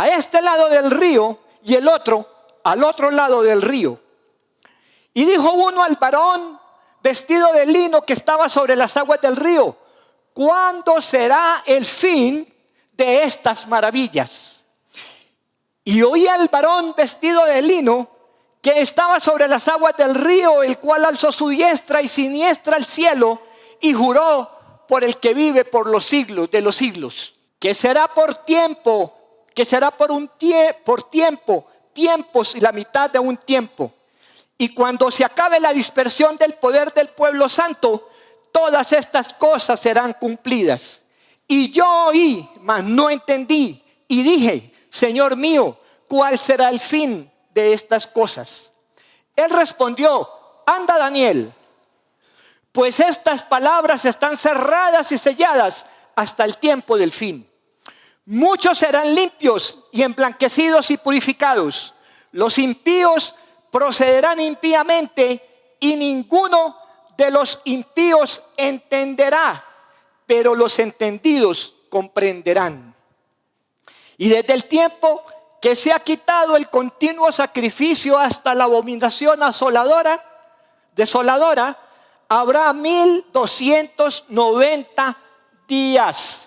a este lado del río y el otro al otro lado del río. Y dijo uno al varón vestido de lino que estaba sobre las aguas del río: ¿cuándo será el fin de estas maravillas? Y oí al varón vestido de lino que estaba sobre las aguas del río, el cual alzó su diestra y siniestra al cielo y juró por el que vive por los siglos de los siglos, que será por tiempo, que será por tiempo, tiempos y la mitad de un tiempo. Y cuando se acabe la dispersión del poder del pueblo santo, todas estas cosas serán cumplidas. Y yo oí, mas no entendí, y dije: Señor mío, ¿cuál será el fin de estas cosas? Él respondió: anda, Daniel, pues estas palabras están cerradas y selladas hasta el tiempo del fin. Muchos serán limpios y emblanquecidos y purificados. Los impíos procederán impíamente, y ninguno de los impíos entenderá, pero los entendidos comprenderán. Y desde el tiempo que se ha quitado el continuo sacrificio hasta la abominación desoladora, habrá 1290 días.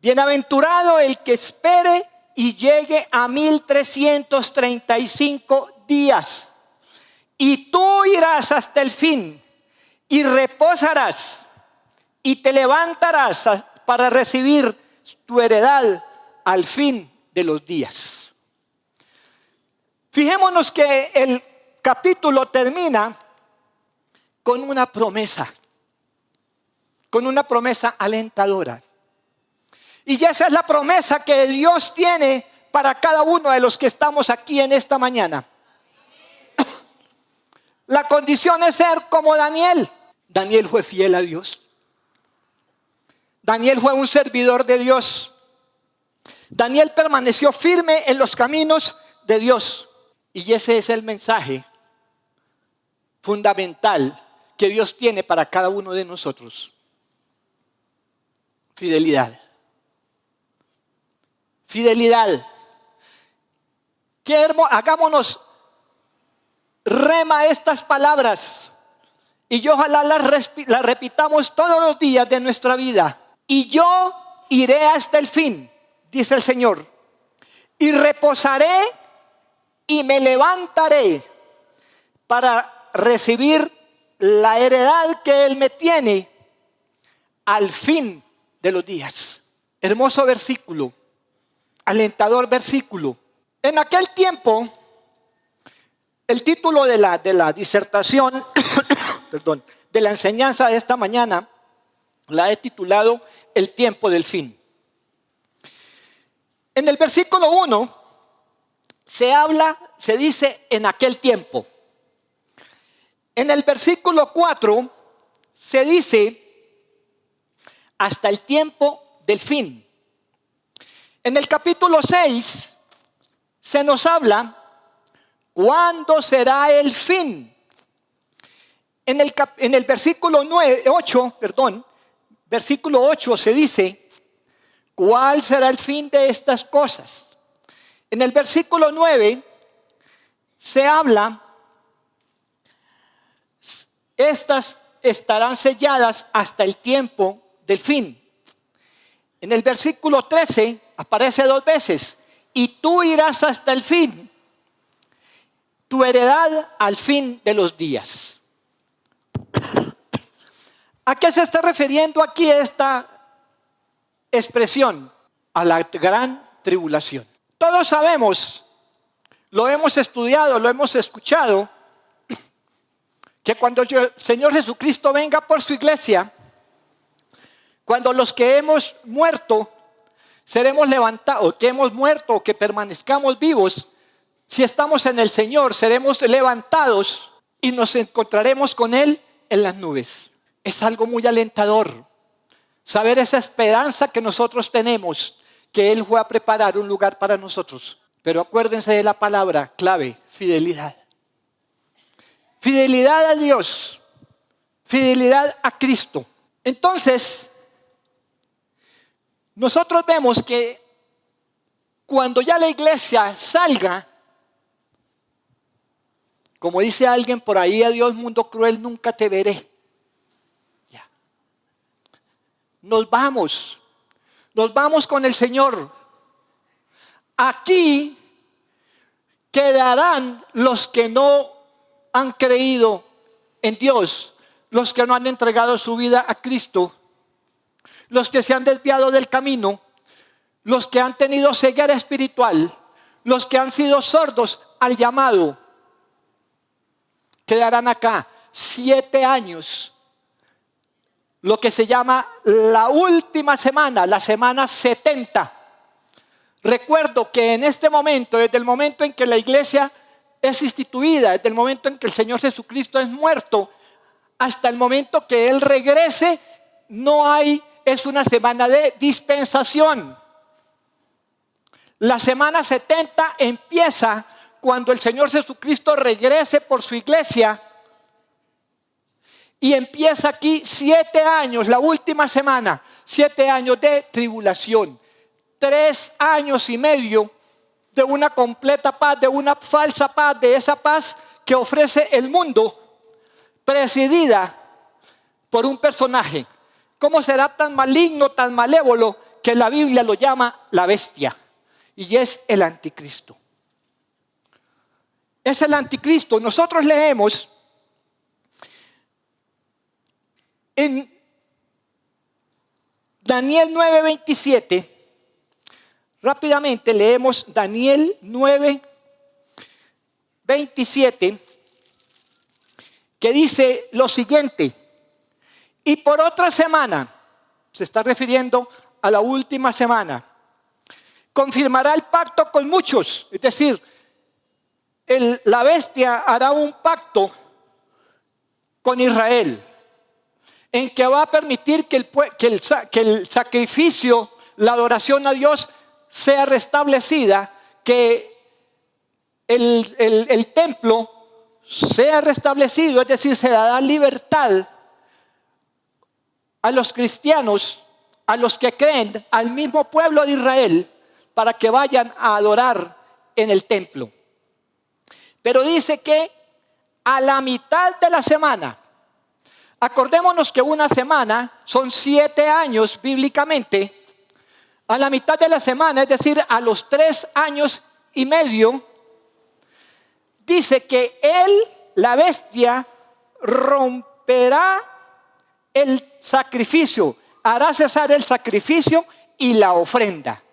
Bienaventurado el que espere y llegue a 1335 días. Y tú irás hasta el fin y reposarás y te levantarás para recibir tu heredad al fin de los días. Fijémonos que el capítulo termina con una promesa alentadora. Y esa es la promesa que Dios tiene para cada uno de los que estamos aquí en esta mañana. La condición es ser como Daniel. Daniel fue fiel a Dios. Daniel fue un servidor de Dios. Daniel permaneció firme en los caminos de Dios. Y ese es el mensaje fundamental que Dios tiene para cada uno de nosotros. Fidelidad. Fidelidad. Hagámonos rema estas palabras y ojalá las repitamos todos los días de nuestra vida. Y yo iré hasta el fin, dice el Señor, y reposaré y me levantaré para recibir la heredad que Él me tiene al fin de los días. Hermoso versículo, alentador versículo. En aquel tiempo, el título de la disertación, perdón, de la enseñanza de esta mañana, la he titulado El tiempo del fin. En el versículo 1 se dice en aquel tiempo. En el versículo 4 se dice hasta el tiempo del fin. En el capítulo 6 se nos habla cuándo será el fin. En el versículo 8 se dice cuál será el fin de estas cosas. En el versículo 9 se habla, estas estarán selladas hasta el tiempo del fin. En el versículo 13 aparece 2 veces: y tú irás hasta el fin, tu heredad al fin de los días. ¿A qué se está refiriendo aquí esta expresión? A la gran tribulación. Todos sabemos, lo hemos estudiado, lo hemos escuchado, que cuando el Señor Jesucristo venga por su iglesia, cuando los que hemos muerto seremos levantados, que hemos muerto o que permanezcamos vivos, si estamos en el Señor, seremos levantados y nos encontraremos con Él en las nubes. Es algo muy alentador saber esa esperanza que nosotros tenemos, que Él fue a preparar un lugar para nosotros. Pero acuérdense de la palabra clave: fidelidad. Fidelidad a Dios, fidelidad a Cristo. Entonces, nosotros vemos que cuando ya la iglesia salga, como dice alguien por ahí, adiós mundo cruel, nunca te veré. Ya. Nos vamos con el Señor. Aquí quedarán los que no han creído en Dios, los que no han entregado su vida a Cristo, los que se han desviado del camino, los que han tenido ceguera espiritual, los que han sido sordos al llamado. Quedarán acá 7 años, lo que se llama la última semana, la semana 70. Recuerdo que en este momento, desde el momento en que la iglesia es instituida, desde el momento en que el Señor Jesucristo es muerto, hasta el momento que Él regrese, es una semana de dispensación. La semana 70 empieza cuando el Señor Jesucristo regrese por su iglesia, y empieza aquí 7 años, la última semana, 7 años de tribulación, 3 años y medio de una completa paz, de una falsa paz, de esa paz que ofrece el mundo, presidida por un personaje. ¿Cómo será tan maligno, tan malévolo, que la Biblia lo llama la bestia? Y es el anticristo. Es el anticristo. Nosotros leemos en Daniel 9:27. Rápidamente leemos Daniel 9:27, que dice lo siguiente: y por otra semana, se está refiriendo a la última semana, confirmará el pacto con muchos. Es decir, la bestia hará un pacto con Israel, en que va a permitir que el sacrificio, la adoración a Dios sea restablecida, que el templo sea restablecido, es decir, se dará libertad a los cristianos, a los que creen, al mismo pueblo de Israel, para que vayan a adorar en el templo. Pero dice que a la mitad de la semana, acordémonos que una semana son 7 años bíblicamente. A la mitad de la semana, es decir, a los 3 años y medio, dice que él, la bestia, romperá el sacrificio, hará cesar el sacrificio y la ofrenda.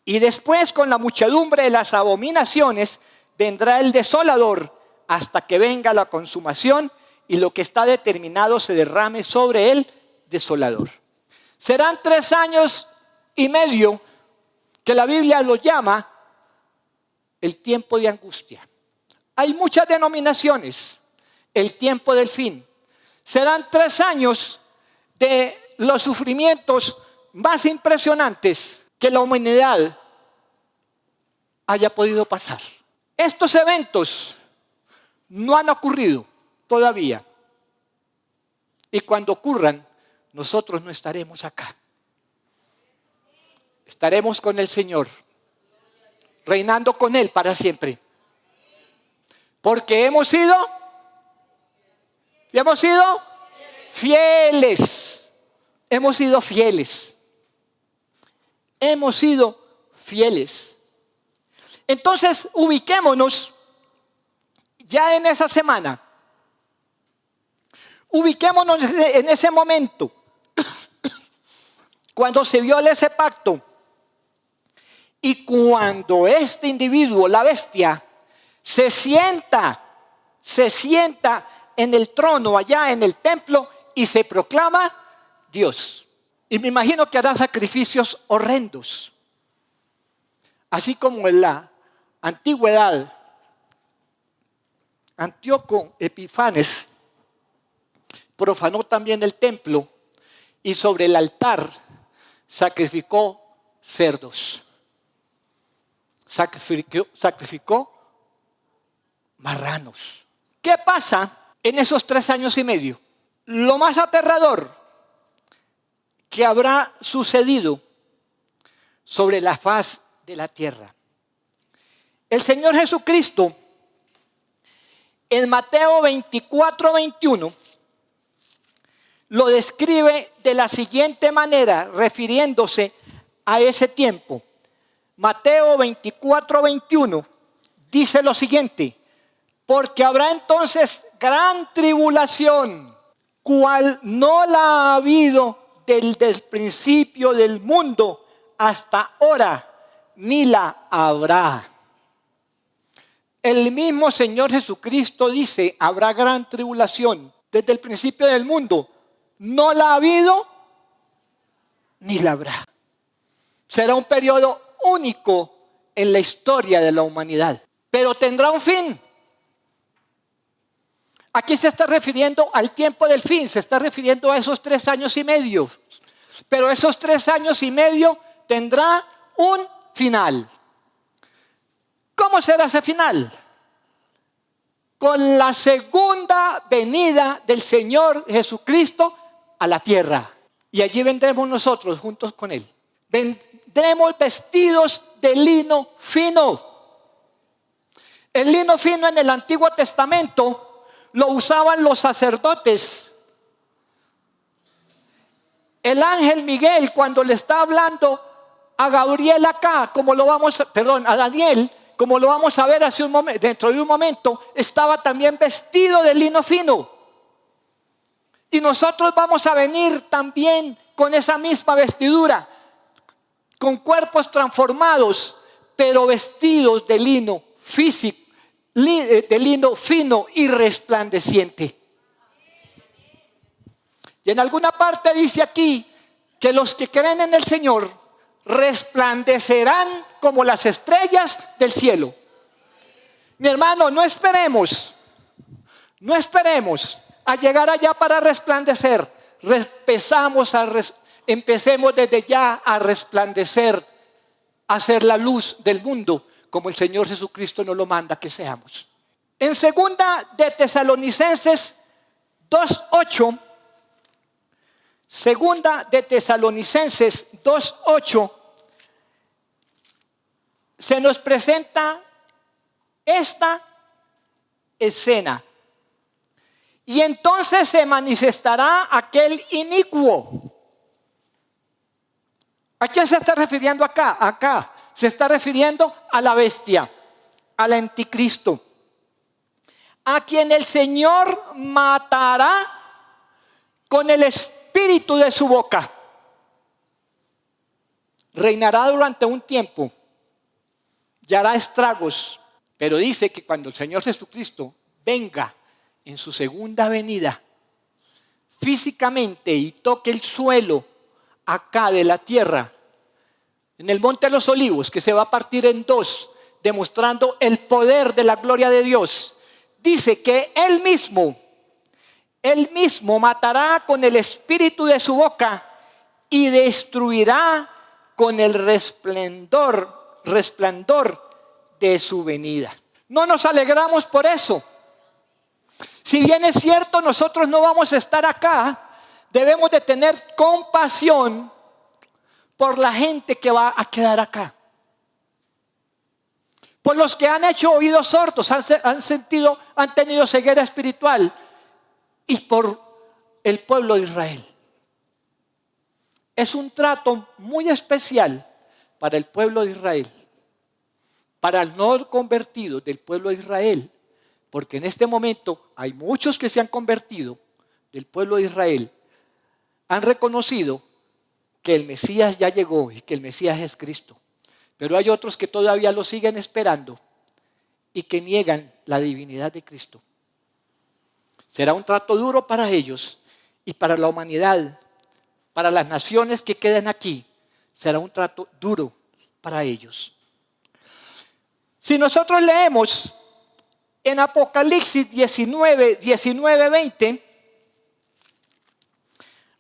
Y después, con la muchedumbre de las abominaciones, vendrá el desolador hasta que venga la consumación y lo que está determinado se derrame sobre el desolador. Serán 3 años y medio que la Biblia lo llama el tiempo de angustia. Hay muchas denominaciones, el tiempo del fin. Serán 3 años de los sufrimientos más impresionantes que la humanidad haya podido pasar. Estos eventos no han ocurrido todavía. Y cuando ocurran, nosotros no estaremos acá. Estaremos con el Señor, reinando con Él para siempre. Porque hemos sido fieles. Hemos sido fieles. Hemos sido fieles. Entonces, ubiquémonos ya en esa semana. Ubiquémonos en ese momento, cuando se viola ese pacto. Y cuando este individuo, la bestia, se sienta en el trono allá en el templo y se proclama Dios. Y me imagino que hará sacrificios horrendos. Así como en la antigüedad, Antíoco Epifanes profanó también el templo y sobre el altar sacrificó cerdos. Sacrificó marranos. ¿Qué pasa en esos 3 años y medio? Lo más aterrador que habrá sucedido sobre la faz de la tierra. El Señor Jesucristo en Mateo 24:21 lo describe de la siguiente manera, refiriéndose a ese tiempo. Mateo 24:21 dice lo siguiente: porque habrá entonces gran tribulación, cual no la ha habido desde el principio del mundo hasta ahora, ni la habrá. El mismo Señor Jesucristo dice: habrá gran tribulación desde el principio del mundo. No la ha habido ni la habrá. Será un periodo único en la historia de la humanidad, pero tendrá un fin. Aquí se está refiriendo al tiempo del fin, se está refiriendo a esos 3 años y medio. Pero esos 3 años y medio tendrá un final. ¿Cómo será ese final? Con la segunda venida del Señor Jesucristo a la tierra. Y allí vendremos nosotros juntos con Él. Vendremos vestidos de lino fino. El lino fino en el Antiguo Testamento lo usaban los sacerdotes. El ángel Miguel, cuando le está hablando a Gabriel acá, a Daniel, como lo vamos a ver dentro de un momento, estaba también vestido de lino fino. Y nosotros vamos a venir también con esa misma vestidura, con cuerpos transformados, pero vestidos de lino físico, de lino fino y resplandeciente. Y en alguna parte dice aquí que los que creen en el Señor resplandecerán como las estrellas del cielo. Mi hermano, no esperemos a llegar allá para resplandecer. Empecemos desde ya a resplandecer, a ser la luz del mundo, como el Señor Jesucristo nos lo manda que seamos. En segunda de Tesalonicenses 2:8, segunda de Tesalonicenses 2:8, se nos presenta esta escena. Y entonces se manifestará aquel inicuo. ¿A quién se está refiriendo acá? Acá se está refiriendo a la bestia, al anticristo, a quien el Señor matará con el espíritu de su boca. Reinará durante un tiempo y hará estragos, pero dice que cuando el Señor Jesucristo venga en su segunda venida físicamente y toque el suelo acá de la tierra, en el Monte de los Olivos, que se va a partir en 2, demostrando el poder de la gloria de Dios, dice que Él mismo matará con el espíritu de su boca y destruirá con el resplandor de su venida. No nos alegramos por eso. Si bien es cierto, nosotros no vamos a estar acá, debemos de tener compasión por la gente que va a quedar acá. Por los que han hecho oídos sordos, han tenido ceguera espiritual. Y por el pueblo de Israel. Es un trato muy especial para el pueblo de Israel. Para el no convertido del pueblo de Israel. Porque en este momento hay muchos que se han convertido del pueblo de Israel. Han reconocido que el Mesías ya llegó y que el Mesías es Cristo. Pero hay otros que todavía lo siguen esperando y que niegan la divinidad de Cristo. Será un trato duro para ellos y para la humanidad, para las naciones que queden aquí. Será un trato duro para ellos. Si nosotros leemos en Apocalipsis 19:20,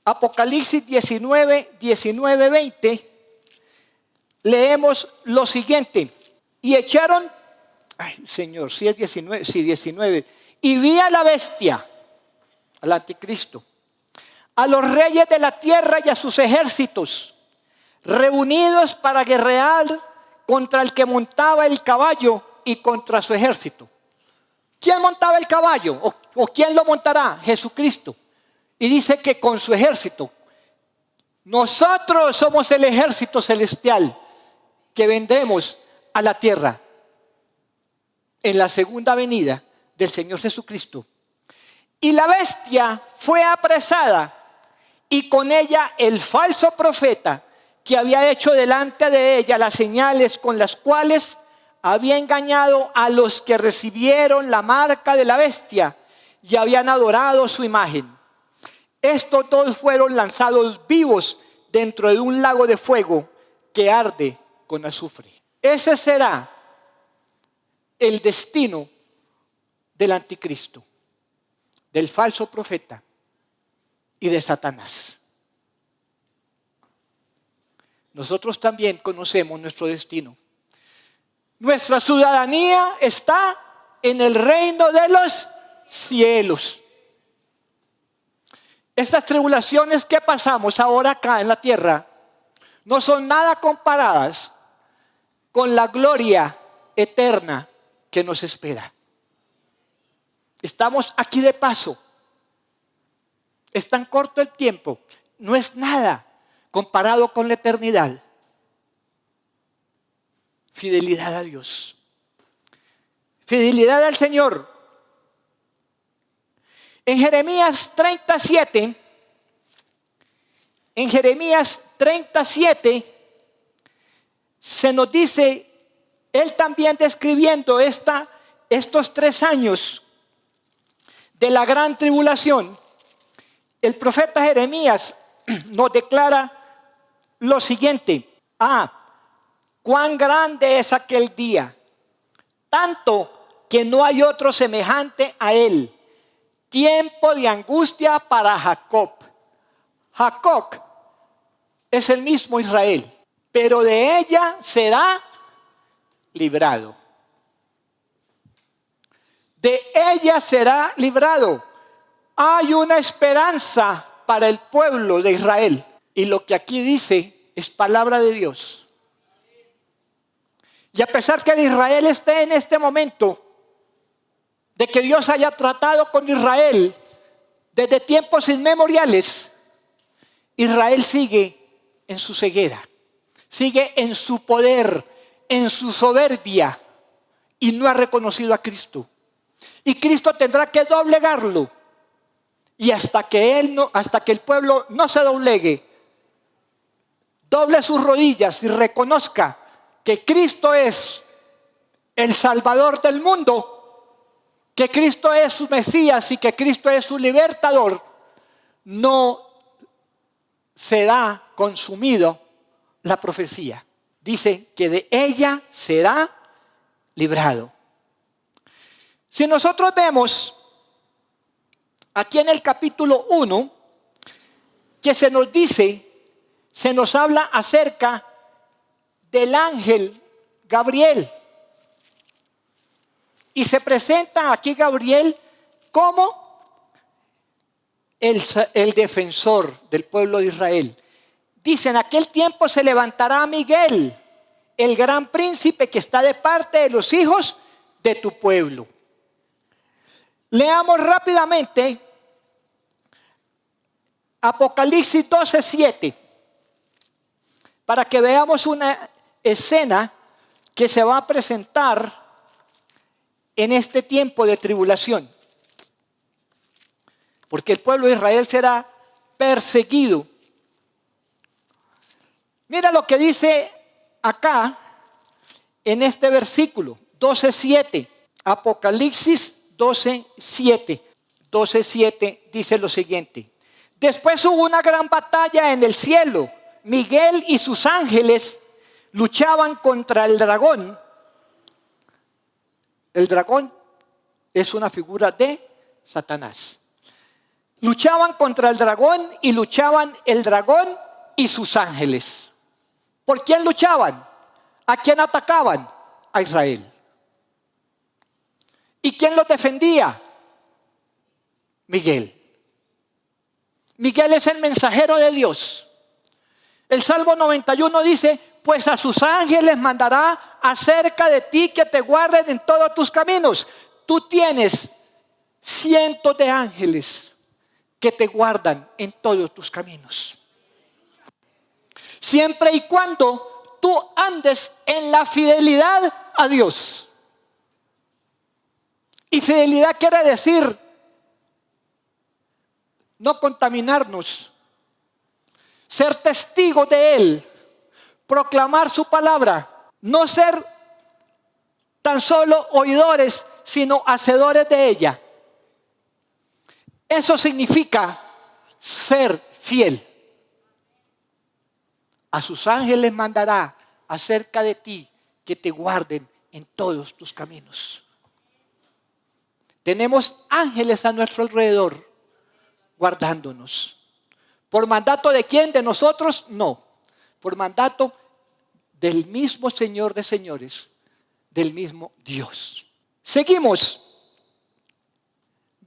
Apocalipsis 19:20, leemos lo siguiente. Y echaron, Señor, si es 19, sí, 19. Y vi a la bestia, al anticristo, a los reyes de la tierra y a sus ejércitos, reunidos para guerrear contra el que montaba el caballo y contra su ejército. ¿Quién montaba el caballo? ¿O quién lo montará? Jesucristo. Y dice que con su ejército. Nosotros somos el ejército celestial que vendremos a la tierra en la segunda venida del Señor Jesucristo. Y la bestia fue apresada y con ella el falso profeta que había hecho delante de ella las señales con las cuales había engañado a los que recibieron la marca de la bestia y habían adorado su imagen. Estos dos fueron lanzados vivos dentro de un lago de fuego que arde con azufre. Ese será el destino del anticristo, del falso profeta y de Satanás. Nosotros también conocemos nuestro destino. Nuestra ciudadanía está en el reino de los cielos. Estas tribulaciones que pasamos ahora acá en la tierra no son nada comparadas con la gloria eterna que nos espera. Estamos aquí de paso. Es tan corto el tiempo. No es nada comparado con la eternidad. Fidelidad a Dios. Fidelidad al Señor. En Jeremías 37, se nos dice, él también describiendo estos 3 años de la gran tribulación, el profeta Jeremías nos declara lo siguiente: cuán grande es aquel día, tanto que no hay otro semejante a él. Tiempo de angustia para Jacob. Jacob es el mismo Israel, pero de ella será librado. De ella será librado. Hay una esperanza para el pueblo de Israel. Y lo que aquí dice es palabra de Dios. Y a pesar que Israel esté en este momento, de que Dios haya tratado con Israel desde tiempos inmemoriales, Israel sigue en su ceguera, sigue en su poder, en su soberbia, y no ha reconocido a Cristo. Y Cristo tendrá que doblegarlo. Y hasta que el pueblo no se doblegue, doble sus rodillas y reconozca que Cristo es el Salvador del mundo, que Cristo es su Mesías y que Cristo es su libertador, no será consumido la profecía. Dice que de ella será librado. Si nosotros vemos aquí en el capítulo 1, que se nos habla acerca del ángel Gabriel. Y se presenta aquí Gabriel como el defensor del pueblo de Israel. Dice: en aquel tiempo se levantará Miguel, el gran príncipe que está de parte de los hijos de tu pueblo. Leamos rápidamente Apocalipsis 12:7 para que veamos una escena que se va a presentar en este tiempo de tribulación. Porque el pueblo de Israel será perseguido. Mira lo que dice acá en este versículo 12:7. Apocalipsis 12:7. 12:7 dice lo siguiente: después hubo una gran batalla en el cielo. Miguel y sus ángeles luchaban contra el dragón. El dragón es una figura de Satanás. Luchaban contra el dragón y luchaban el dragón y sus ángeles. ¿Por quién luchaban? ¿A quién atacaban? A Israel. ¿Y quién los defendía? Miguel. Miguel es el mensajero de Dios. El Salmo 91 dice: pues a sus ángeles mandará acerca de ti que te guarden en todos tus caminos. Tú tienes cientos de ángeles que te guardan en todos tus caminos. Siempre y cuando tú andes en la fidelidad a Dios. Y fidelidad quiere decir no contaminarnos, ser testigos de Él, proclamar su palabra, no ser tan solo oidores, sino hacedores de ella. Eso significa ser fiel. A sus ángeles mandará acerca de ti que te guarden en todos tus caminos. Tenemos ángeles a nuestro alrededor guardándonos. ¿Por mandato de quién? ¿De nosotros? No. Por mandato del mismo Señor de señores, del mismo Dios. Seguimos.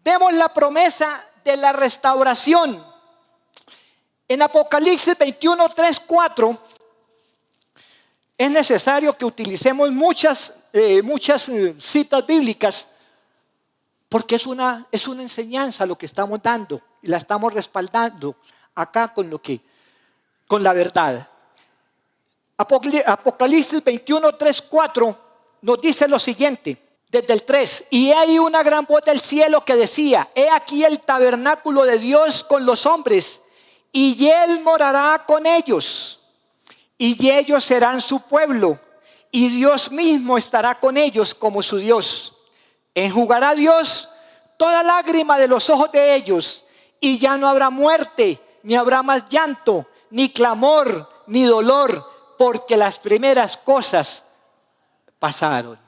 Vemos la promesa de la restauración. En Apocalipsis 21, 3, 4, es necesario que utilicemos muchas citas bíblicas, porque es una enseñanza lo que estamos dando y la estamos respaldando acá con la verdad. Apocalipsis 21, 3, 4 nos dice lo siguiente, desde el 3: y hay una gran voz del cielo que decía: he aquí el tabernáculo de Dios con los hombres, y Él morará con ellos, y ellos serán su pueblo, y Dios mismo estará con ellos como su Dios. Enjugará Dios toda lágrima de los ojos de ellos, y ya no habrá muerte, ni habrá más llanto, ni clamor, ni dolor, porque las primeras cosas pasaron.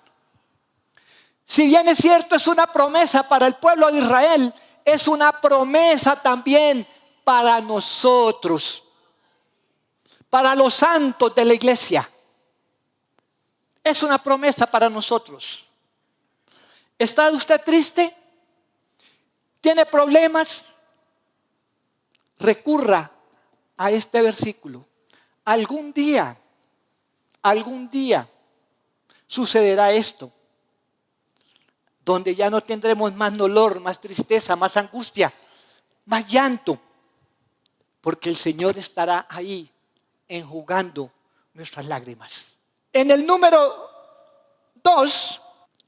Si bien es cierto, es una promesa para el pueblo de Israel, es una promesa también para nosotros, para los santos de la iglesia. Es una promesa para nosotros. ¿Está usted triste? ¿Tiene problemas? Recurra a este versículo. Algún día sucederá esto, donde ya no tendremos más dolor, más tristeza, más angustia, más llanto, porque el Señor estará ahí enjugando nuestras lágrimas. En el número 2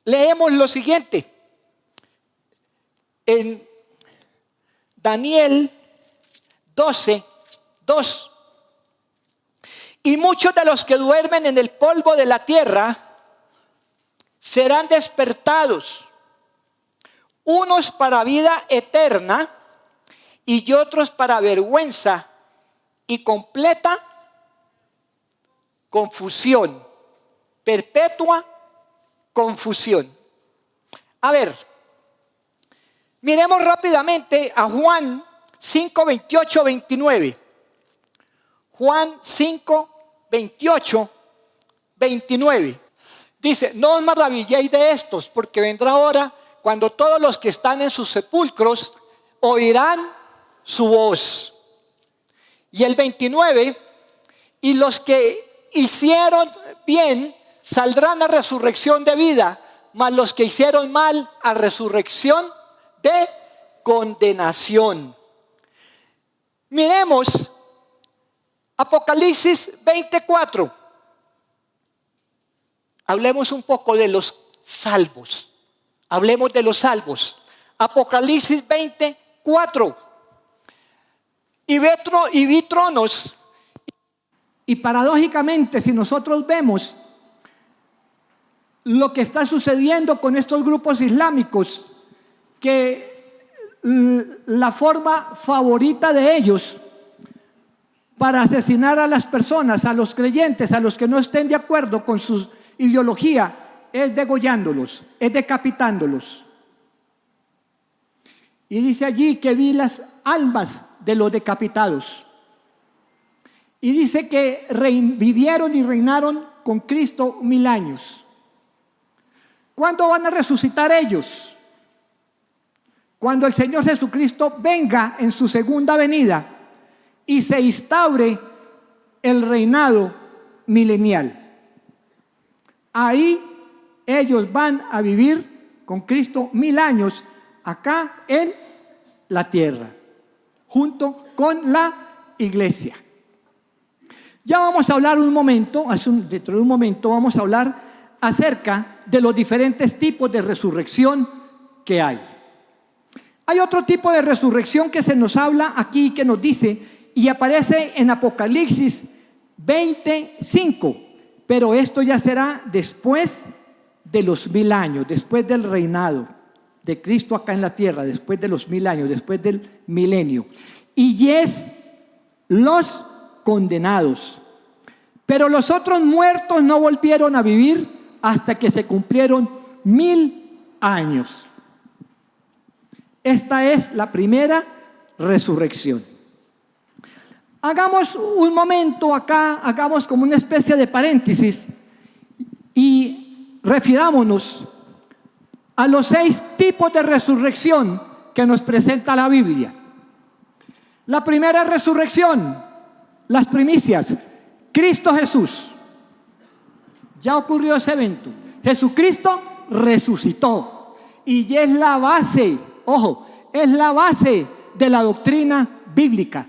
leemos lo siguiente. En Daniel 12, 2. Y muchos de los que duermen en el polvo de la tierra serán despertados, unos para vida eterna y otros para vergüenza y completa confusión, perpetua confusión. A ver, miremos rápidamente a Juan 5, 28, 29. Juan 5, 28, 29. Dice: no os maravilléis de estos, porque vendrá hora cuando todos los que están en sus sepulcros oirán su voz. Y el 29: y los que hicieron bien saldrán a resurrección de vida, mas los que hicieron mal a resurrección de condenación. Miremos Apocalipsis 24. Hablemos un poco de los salvos. Hablemos de los salvos. Apocalipsis 24. Y vi tronos. Y paradójicamente, si nosotros vemos lo que está sucediendo con estos grupos islámicos, que la forma favorita de ellos para asesinar a las personas, a los creyentes, a los que no estén de acuerdo con su ideología, es degollándolos, es decapitándolos. Y dice allí que vi las almas de los decapitados. Y dice que vivieron y reinaron con Cristo 1000 años. ¿Cuándo van a resucitar ellos? Cuando el Señor Jesucristo venga en su segunda venida y se instaure el reinado milenial. Ahí ellos van a vivir con Cristo 1000 años acá en la tierra, junto con la iglesia. Ya vamos a hablar dentro de un momento vamos a hablar acerca de los diferentes tipos de resurrección que hay. Hay otro tipo de resurrección que se nos habla aquí, que nos dice, y aparece en Apocalipsis 25, pero esto ya será después de los 1000 años, después del reinado de Cristo acá en la tierra, después de los 1000 años, después del milenio. Y es los condenados. Pero los otros muertos no volvieron a vivir hasta que se cumplieron 1000 años. Esta es la primera resurrección. Hagamos un momento acá, hagamos como una especie de paréntesis y refirámonos a los 6 tipos de resurrección que nos presenta la Biblia. La primera resurrección, las primicias, Cristo Jesús. Ya ocurrió ese evento. Jesucristo resucitó y es la base, ojo, es la base de la doctrina bíblica.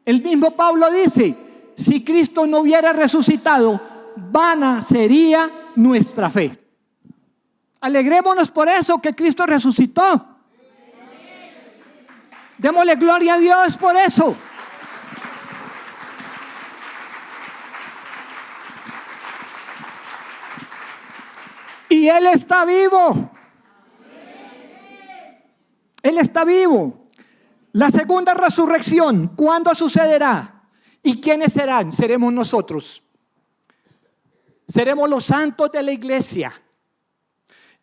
El mismo Pablo dice, si Cristo no hubiera resucitado, vana sería nuestra fe. Alegrémonos por eso, que Cristo resucitó. Démosle gloria a Dios por eso. Y Él está vivo. Él está vivo. La segunda resurrección, ¿cuándo sucederá? ¿Y quiénes serán? Seremos nosotros. Seremos los santos de la iglesia.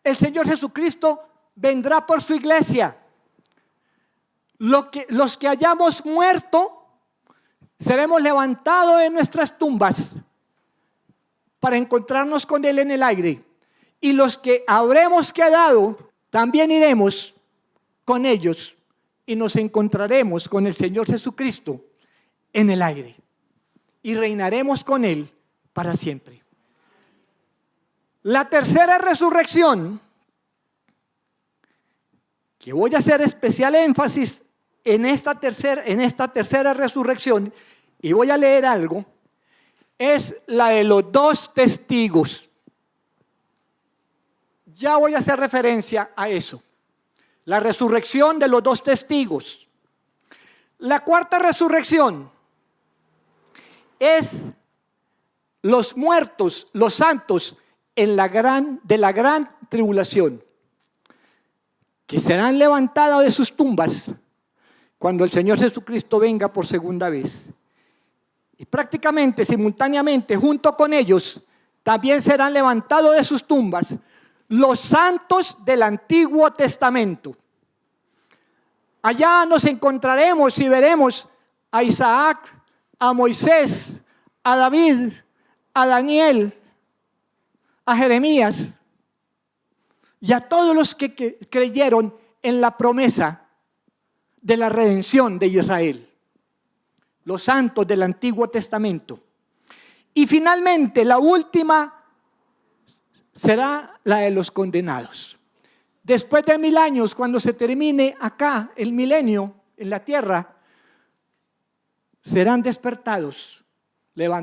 El Señor Jesucristo vendrá por su iglesia. Los que hayamos muerto, seremos levantados de nuestras tumbas para encontrarnos con Él en el aire. Y los que habremos quedado, también iremos con ellos y nos encontraremos con el Señor Jesucristo en el aire. Y reinaremos con Él para siempre. La tercera resurrección, que voy a hacer especial énfasis en esta tercera resurrección, y voy a leer algo, es la de los 2 testigos. Ya voy a hacer referencia a eso. La resurrección de los 2 testigos. La cuarta resurrección es los muertos, los santos de la gran tribulación, que serán levantados de sus tumbas cuando el Señor Jesucristo venga por segunda vez. Y prácticamente simultáneamente junto con ellos también serán levantados de sus tumbas los santos del Antiguo Testamento. Allá nos encontraremos y veremos a Isaac, a Moisés, a David, a Daniel, a Jeremías y a todos los que creyeron en la promesa de la redención de Israel. Los santos del Antiguo Testamento. Y finalmente la última será la de los condenados. Después de 1000 años, cuando se termine acá el milenio en la tierra, serán despertados,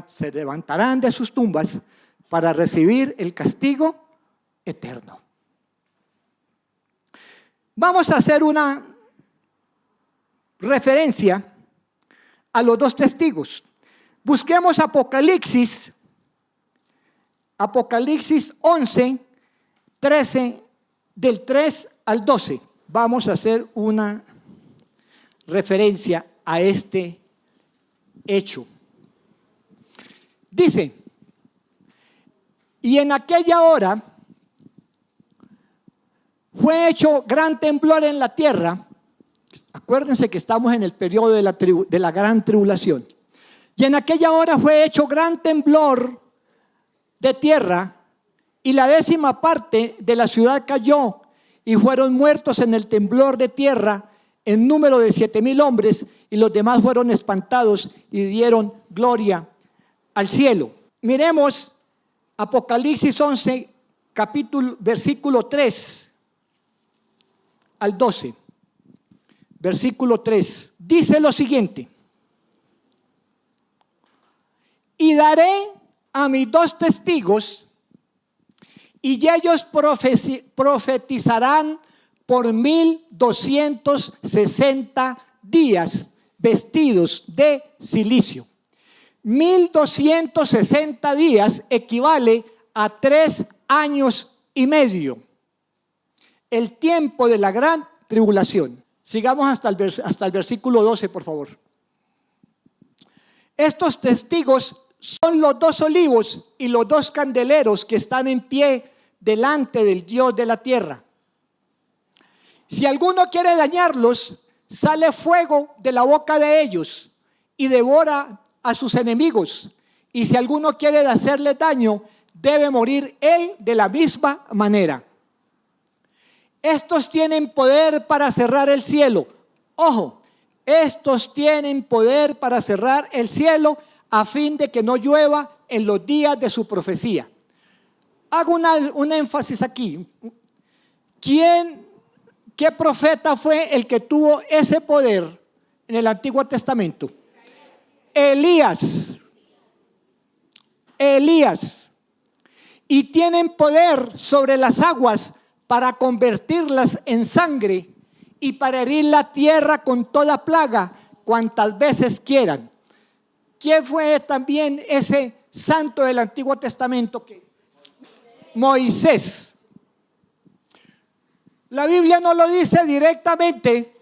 se levantarán de sus tumbas para recibir el castigo eterno. Vamos a hacer una referencia a los 2 testigos. Busquemos Apocalipsis 11, 13, del 3 al 12. Vamos a hacer una referencia a este hecho. Dice, y en aquella hora fue hecho gran temblor en la tierra. Acuérdense que estamos en el periodo de la gran tribulación. Y en aquella hora fue hecho gran temblor de tierra, y la 10ª parte de la ciudad cayó, y fueron muertos en el temblor de tierra en número de 7000 hombres, y los demás fueron espantados y dieron gloria al cielo. Miremos Apocalipsis 11, versículo 3 al 12. Versículo 3. Dice lo siguiente: y daré a mis 2 testigos, y ellos profetizarán por 1260 días, vestidos de cilicio. 1260 días equivale a 3 años y medio, el tiempo de la gran tribulación. Sigamos hasta el versículo 12, por favor. Estos testigos son los 2 olivos y los 2 candeleros que están en pie delante del Dios de la tierra. Si alguno quiere dañarlos, sale fuego de la boca de ellos y devora a sus enemigos. Y si alguno quiere hacerle daño, debe morir él de la misma manera. Estos tienen poder para cerrar el cielo. Ojo, estos tienen poder para cerrar el cielo a fin de que no llueva en los días de su profecía. Hago un énfasis aquí. ¿Qué profeta fue el que tuvo ese poder en el Antiguo Testamento? Elías. Y tienen poder sobre las aguas para convertirlas en sangre y para herir la tierra con toda plaga cuantas veces quieran. ¿Quién fue también ese santo del Antiguo Testamento? Moisés. La Biblia no lo dice directamente.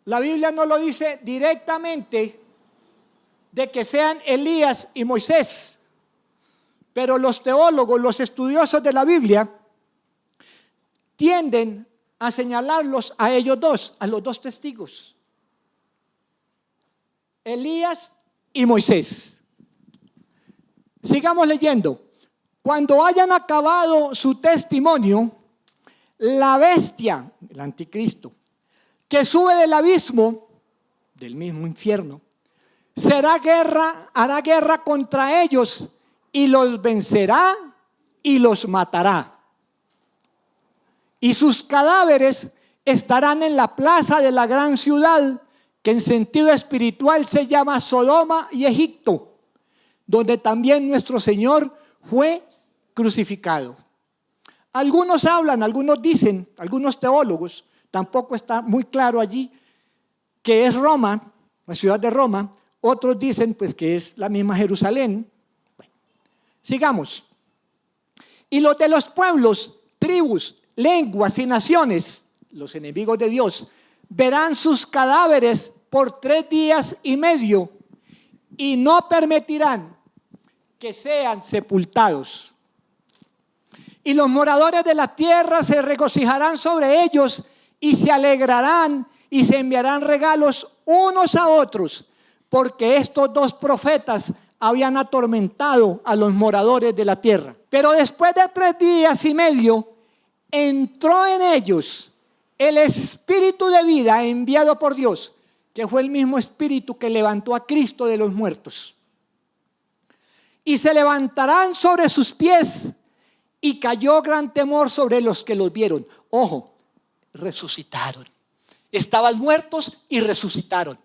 La Biblia no lo dice directamente de que sean Elías y Moisés. Pero los teólogos, los estudiosos de la Biblia, tienden a señalarlos a ellos 2, a los 2 testigos. Elías y Moisés. Sigamos leyendo. Cuando hayan acabado su testimonio, la bestia, el anticristo, que sube del abismo, del mismo infierno, hará guerra contra ellos y los vencerá y los matará. Y sus cadáveres estarán en la plaza de la gran ciudad, que en sentido espiritual se llama Sodoma y Egipto, donde también nuestro Señor fue crucificado. Algunos hablan, algunos dicen, algunos teólogos, tampoco está muy claro allí, que es Roma, la ciudad de Roma. Otros dicen pues que es la misma Jerusalén. Bueno, sigamos. Y los de los pueblos, tribus, lenguas y naciones, los enemigos de Dios, verán sus cadáveres por 3 días y medio y no permitirán que sean sepultados. Y los moradores de la tierra se regocijarán sobre ellos y se alegrarán y se enviarán regalos unos a otros, porque estos 2 profetas habían atormentado a los moradores de la tierra. Pero después de 3 días y medio, entró en ellos el espíritu de vida enviado por Dios, que fue el mismo espíritu que levantó a Cristo de los muertos. Y se levantarán sobre sus pies, y cayó gran temor sobre los que los vieron. Ojo, resucitaron. Estaban muertos y resucitaron.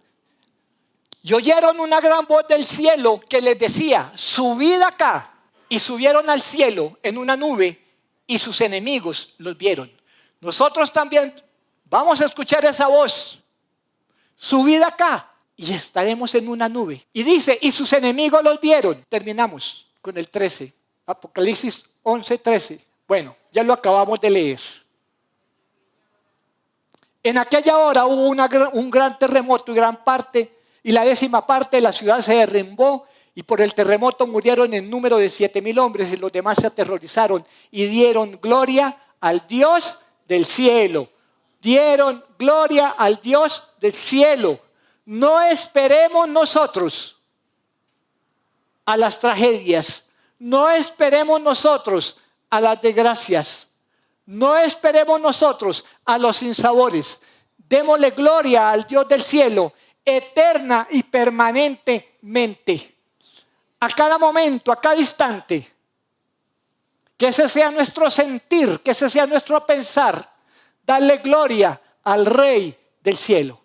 Y oyeron una gran voz del cielo que les decía: subid acá. Y subieron al cielo en una nube, y sus enemigos los vieron. Nosotros también vamos a escuchar esa voz: subid acá y estaremos en una nube. Y dice: y sus enemigos los vieron. Terminamos con el 13, Apocalipsis 11:13. Bueno, ya lo acabamos de leer. En aquella hora hubo un gran terremoto y la 10ª parte de la ciudad se derrumbó, y por el terremoto murieron en número de 7,000 hombres, y los demás se aterrorizaron y dieron gloria al Dios del cielo. Dieron gloria al Dios del cielo. No esperemos nosotros a las tragedias. No esperemos nosotros a las desgracias. No esperemos nosotros a los sinsabores. Démosle gloria al Dios del cielo, eterna y permanentemente. a cada momento, a cada instante. Que ese sea nuestro sentir, que ese sea nuestro pensar. Darle gloria al Rey del cielo.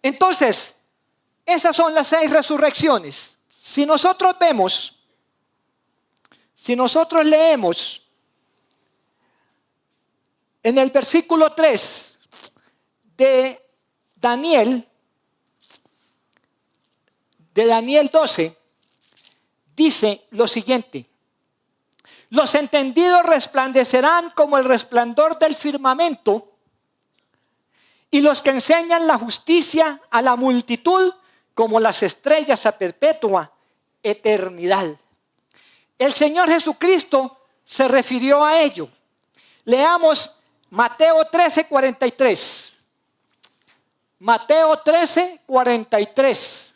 Entonces, esas son las 6 resurrecciones. Si nosotros leemos en el versículo 3 de Daniel 12, dice lo siguiente: los entendidos resplandecerán como el resplandor del firmamento, y los que enseñan la justicia a la multitud como las estrellas a perpetua eternidad. El Señor Jesucristo se refirió a ello. Leamos Mateo 13:43. Mateo 13:43.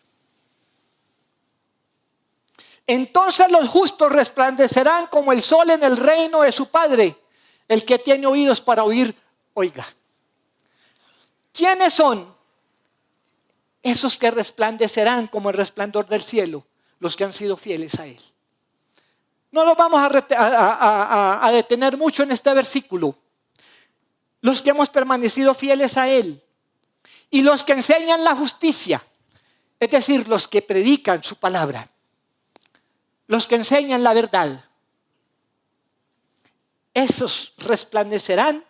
Entonces los justos resplandecerán como el sol en el reino de su Padre. El que tiene oídos para oír, oiga. ¿Quiénes son esos que resplandecerán como el resplandor del cielo? Los que han sido fieles a Él. No nos vamos a detener mucho en este versículo. Los que hemos permanecido fieles a Él. Y los que enseñan la justicia. Es decir, los que predican su palabra. Los que enseñan la verdad. Esos resplandecerán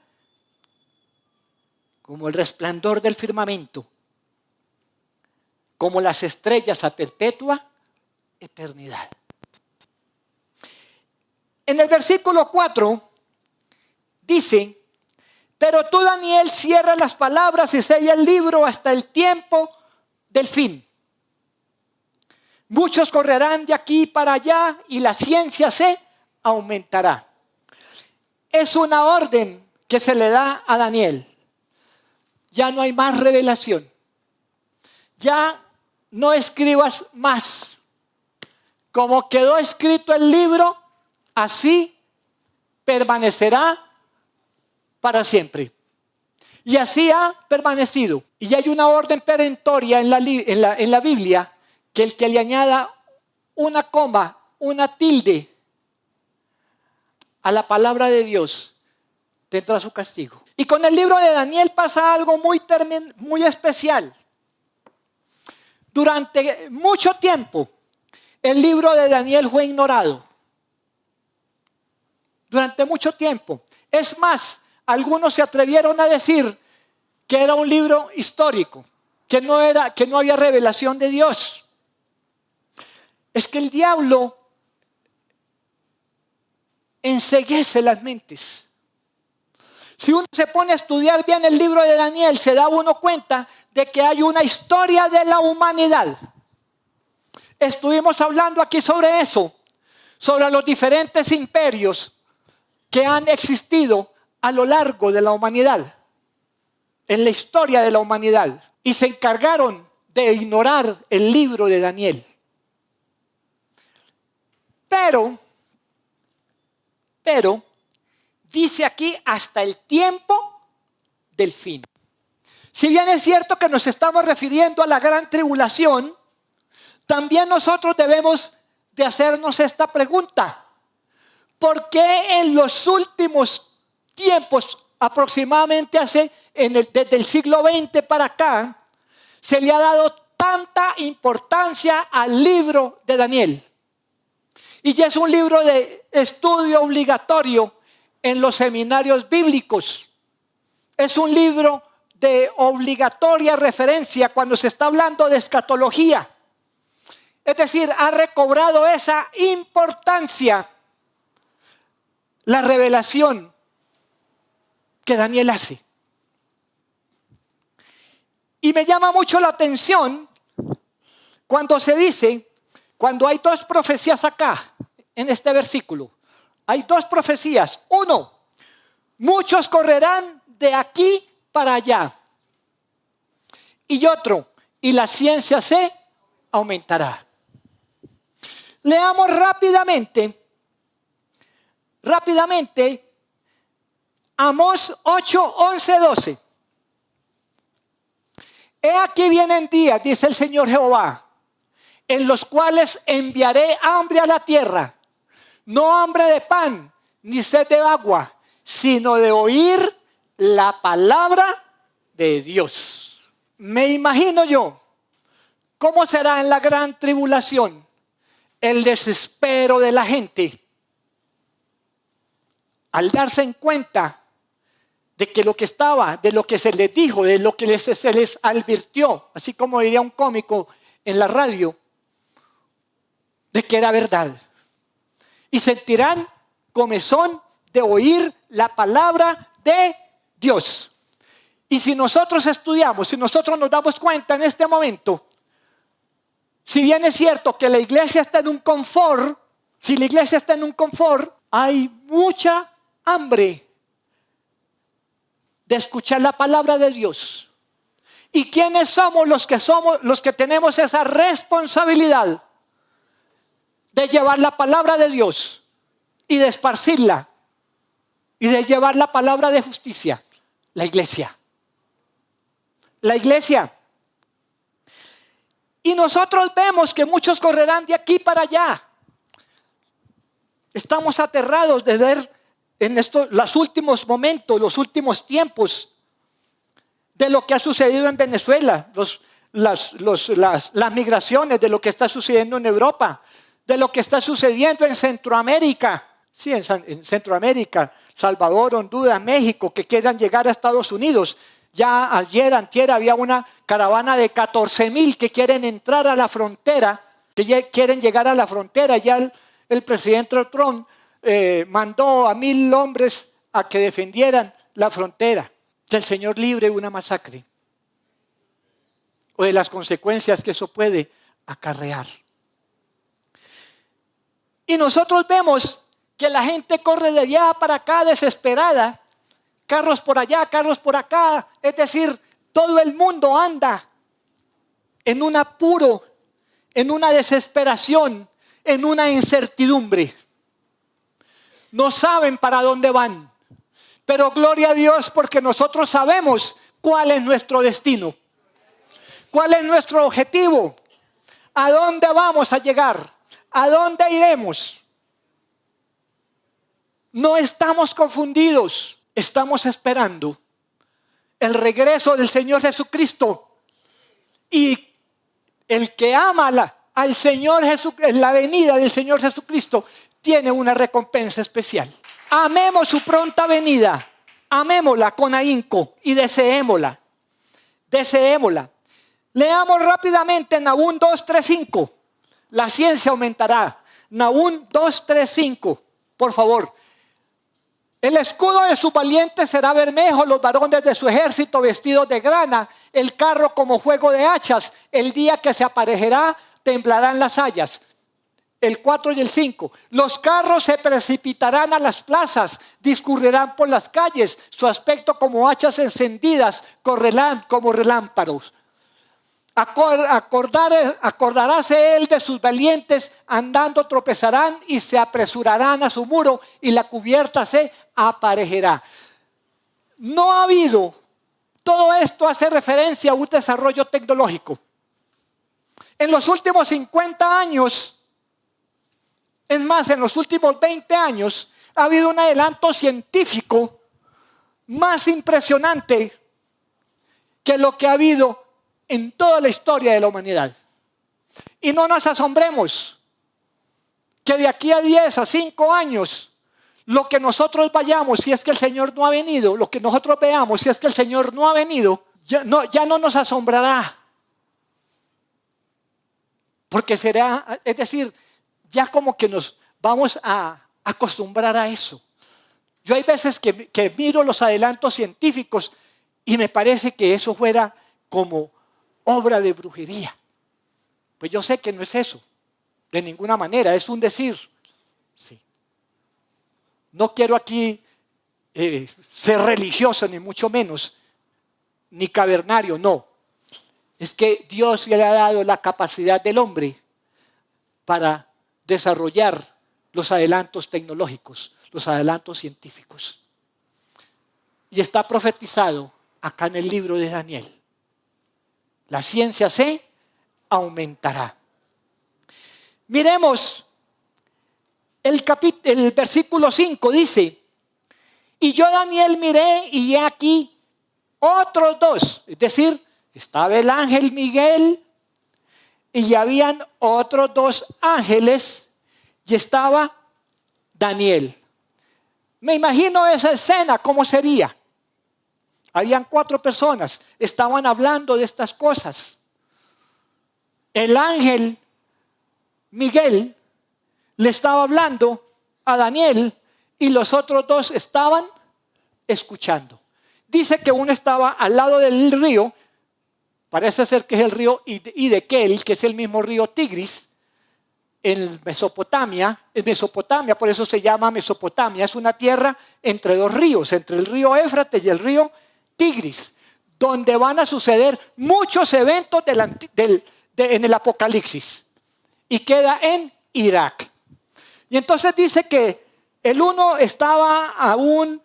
como el resplandor del firmamento, como las estrellas a perpetua eternidad. En el versículo 4 dice: pero tú, Daniel, cierra las palabras y sella el libro hasta el tiempo del fin. Muchos correrán de aquí para allá y la ciencia se aumentará. Es una orden que se le da a Daniel. Ya no hay más revelación. Ya no escribas más. Como quedó escrito el libro, así permanecerá para siempre. Y así ha permanecido. Y hay una orden perentoria en la Biblia, que el que le añada una coma, una tilde a la palabra de Dios, tendrá su castigo. Y con el libro de Daniel pasa algo muy especial. Durante mucho tiempo, el libro de Daniel fue ignorado. Durante mucho tiempo. Es más, algunos se atrevieron a decir que era un libro histórico, que no había revelación de Dios. Es que el diablo enceguece las mentes. Si uno se pone a estudiar bien el libro de Daniel, se da uno cuenta de que hay una historia de la humanidad. Estuvimos hablando aquí sobre eso, sobre los diferentes imperios que han existido a lo largo de la humanidad, en la historia de la humanidad, y se encargaron de ignorar el libro de Daniel. Pero dice aquí hasta el tiempo del fin. Si bien es cierto que nos estamos refiriendo a la gran tribulación, también nosotros debemos de hacernos esta pregunta: ¿por qué en los últimos tiempos, aproximadamente desde el siglo XX para acá, se le ha dado tanta importancia al libro de Daniel? Y ya es un libro de estudio obligatorio en los seminarios bíblicos. Es un libro de obligatoria referencia cuando se está hablando de escatología. Es decir, ha recobrado esa importancia la revelación que Daniel hace. Y me llama mucho la atención cuando se dice, cuando hay 2 profecías acá, en este versículo. Hay 2 profecías. 1, muchos correrán de aquí para allá. Y otro, y la ciencia se aumentará. Leamos rápidamente, Amós 8, 11, 12. He aquí vienen días, dice el Señor Jehová, en los cuales enviaré hambre a la tierra, no hambre de pan, ni sed de agua, sino de oír la palabra de Dios. Me imagino yo cómo será en la gran tribulación el desespero de la gente al darse en cuenta de que lo que estaba, de lo que se les dijo, de lo que se les advirtió, así como diría un cómico en la radio, de que era verdad. Y sentirán comezón de oír la palabra de Dios. Y si nosotros estudiamos, si nosotros nos damos cuenta en este momento, si bien es cierto que la iglesia está en un confort, si la iglesia está en un confort, hay mucha hambre de escuchar la palabra de Dios. ¿Y quiénes somos los que tenemos esa responsabilidad de llevar la palabra de Dios y de esparcirla y de llevar la palabra de justicia? La iglesia. La iglesia. Y nosotros vemos que muchos correrán de aquí para allá. Estamos aterrados de ver en los últimos momentos, los últimos tiempos de lo que ha sucedido en Venezuela, las migraciones, de lo que está sucediendo en Europa, de lo que está sucediendo en Centroamérica. Sí, en Centroamérica, Salvador, Honduras, México, que quieran llegar a Estados Unidos. Ya ayer, antier, había una caravana de 14,000 que quieren entrar a la frontera, que quieren llegar a la frontera. Ya el presidente Trump mandó a 1,000 hombres a que defendieran la frontera. Que el Señor libre una masacre o de las consecuencias que eso puede acarrear. Y nosotros vemos que la gente corre de allá para acá desesperada, carros por allá, carros por acá, es decir, todo el mundo anda en un apuro, en una desesperación, en una incertidumbre. No saben para dónde van, pero gloria a Dios porque nosotros sabemos cuál es nuestro destino, cuál es nuestro objetivo, a dónde vamos a llegar, a dónde iremos. No estamos confundidos, estamos esperando el regreso del Señor Jesucristo. Y el que ama al Señor Jesucristo, en la venida del Señor Jesucristo, tiene una recompensa especial. Amemos su pronta venida, amémosla con ahínco y deseémosla. Deseémosla. Leamos rápidamente Nahum 2:3-5. La ciencia aumentará. Nahum 2:3-5, por favor. El escudo de sus valientes será bermejo, los varones de su ejército vestidos de grana, el carro como juego de hachas. El día que se aparejará, temblarán las hayas. El 4 y el 5. Los carros se precipitarán a las plazas, discurrirán por las calles, su aspecto como hachas encendidas, correrán como relámpagos. Acordaráse él de sus valientes, andando tropezarán y se apresurarán a su muro y la cubierta se aparejará. No ha habido, todo esto hace referencia a un desarrollo tecnológico. En los últimos 50 años, es más, en los últimos 20 años, ha habido un adelanto científico más impresionante que lo que ha habido en toda la historia de la humanidad. Y no nos asombremos que de aquí a 10, a 5 años, lo que nosotros vayamos, si es que el Señor no ha venido, lo que nosotros veamos, si es que el Señor no ha venido, ya no nos asombrará. Porque será, es decir, ya como que nos vamos a acostumbrar a eso. Yo hay veces que miro los adelantos científicos y me parece que eso fuera como obra de brujería. Pues yo sé que no es eso, de ninguna manera, es un decir. Sí. No quiero aquí ser religioso, ni mucho menos, ni cavernario, no. Es que Dios le ha dado la capacidad del hombre para desarrollar los adelantos tecnológicos, los adelantos científicos. Y está profetizado acá en el libro de Daniel. La ciencia se aumentará. Miremos el versículo 5, dice: y yo, Daniel, miré y he aquí otros dos. Es decir, estaba el ángel Miguel y habían otros dos ángeles y estaba Daniel. Me imagino esa escena, ¿cómo sería? Habían 4 personas, estaban hablando de estas cosas. El ángel Miguel le estaba hablando a Daniel y los otros dos estaban escuchando. Dice que uno estaba al lado del río, parece ser que es el río Hiddekel, que es el mismo río Tigris, en Mesopotamia. En Mesopotamia, por eso se llama Mesopotamia, es una tierra entre 2 ríos, entre el río Éufrates y el río Tigris, donde van a suceder muchos eventos en el Apocalipsis, y queda en Irak. Y entonces dice que el uno estaba aún,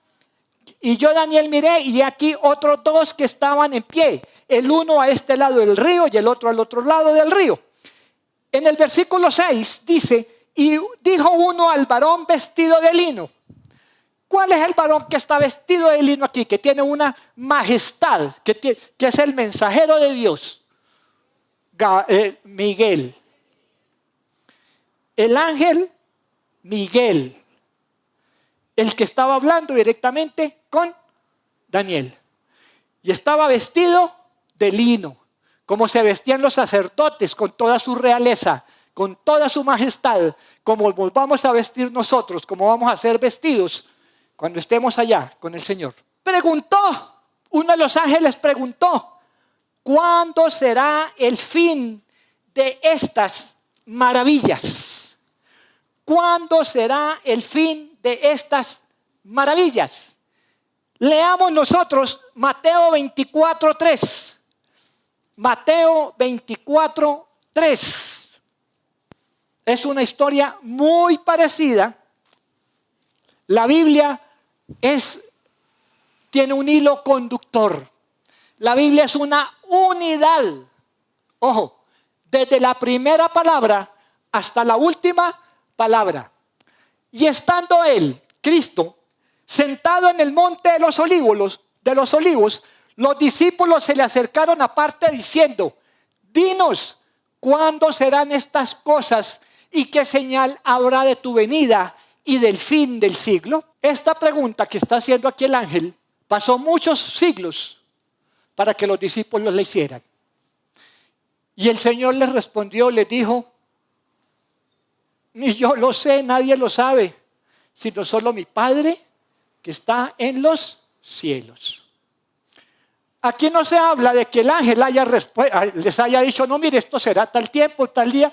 y yo, Daniel, miré y aquí otros 2 que estaban en pie, el uno a este lado del río y el otro al otro lado del río. En el versículo 6 dice: y dijo uno al varón vestido de lino. ¿Cuál es el varón que está vestido de lino aquí? Que tiene una majestad, que es el mensajero de Dios. Miguel. El ángel Miguel. El que estaba hablando directamente con Daniel. Y estaba vestido de lino, como se vestían los sacerdotes, con toda su realeza, con toda su majestad, como vamos a vestir nosotros, como vamos a ser vestidos cuando estemos allá con el Señor. Uno de los ángeles preguntó: ¿cuándo será el fin de estas maravillas? ¿Cuándo será el fin de estas maravillas? Leamos nosotros Mateo 24:3. Mateo 24:3. Es una historia muy parecida. La Biblia tiene un hilo conductor. La Biblia es una unidad. Ojo, desde la primera palabra hasta la última palabra. Y estando él, Cristo, sentado en el monte de los olivos, los discípulos se le acercaron aparte diciendo: dinos, ¿cuándo serán estas cosas y qué señal habrá de tu venida y del fin del siglo? Esta pregunta que está haciendo aquí el ángel pasó muchos siglos para que los discípulos le hicieran. Y el Señor les respondió, les dijo: ni yo lo sé, nadie lo sabe, sino solo mi Padre que está en los cielos. Aquí no se habla de que el ángel les haya dicho: no, mire, esto será tal tiempo, tal día,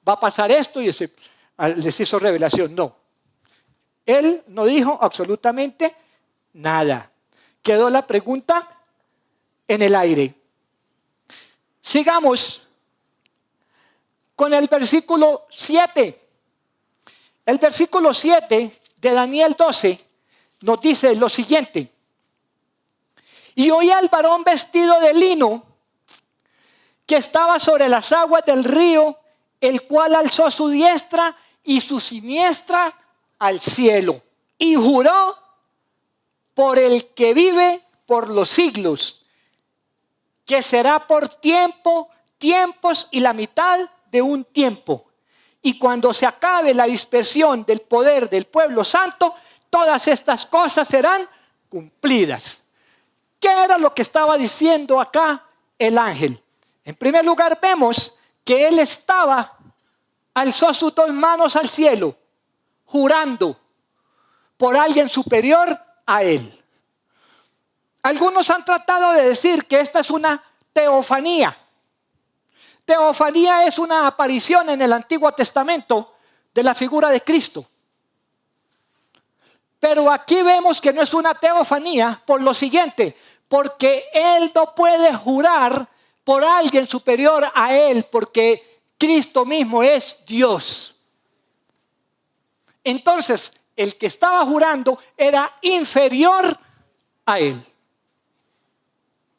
va a pasar esto, y les hizo revelación. No. Él no dijo absolutamente nada. Quedó la pregunta en el aire. Sigamos con el versículo 7. El versículo 7 de Daniel 12 nos dice lo siguiente: y oí al varón vestido de lino que estaba sobre las aguas del río, el cual alzó su diestra y su siniestra al cielo, y juró por el que vive por los siglos, que será por tiempos y la mitad de un tiempo. Y cuando se acabe la dispersión del poder del pueblo santo, todas estas cosas serán cumplidas. ¿Qué era lo que estaba diciendo acá el ángel? En primer lugar, vemos que él alzó sus 2 manos al cielo, jurando por alguien superior a él. Algunos han tratado de decir que esta es una teofanía. Teofanía es una aparición en el Antiguo Testamento de la figura de Cristo. Pero aquí vemos que no es una teofanía por lo siguiente: porque él no puede jurar por alguien superior a él, porque Cristo mismo es Dios. Entonces, el que estaba jurando era inferior a él.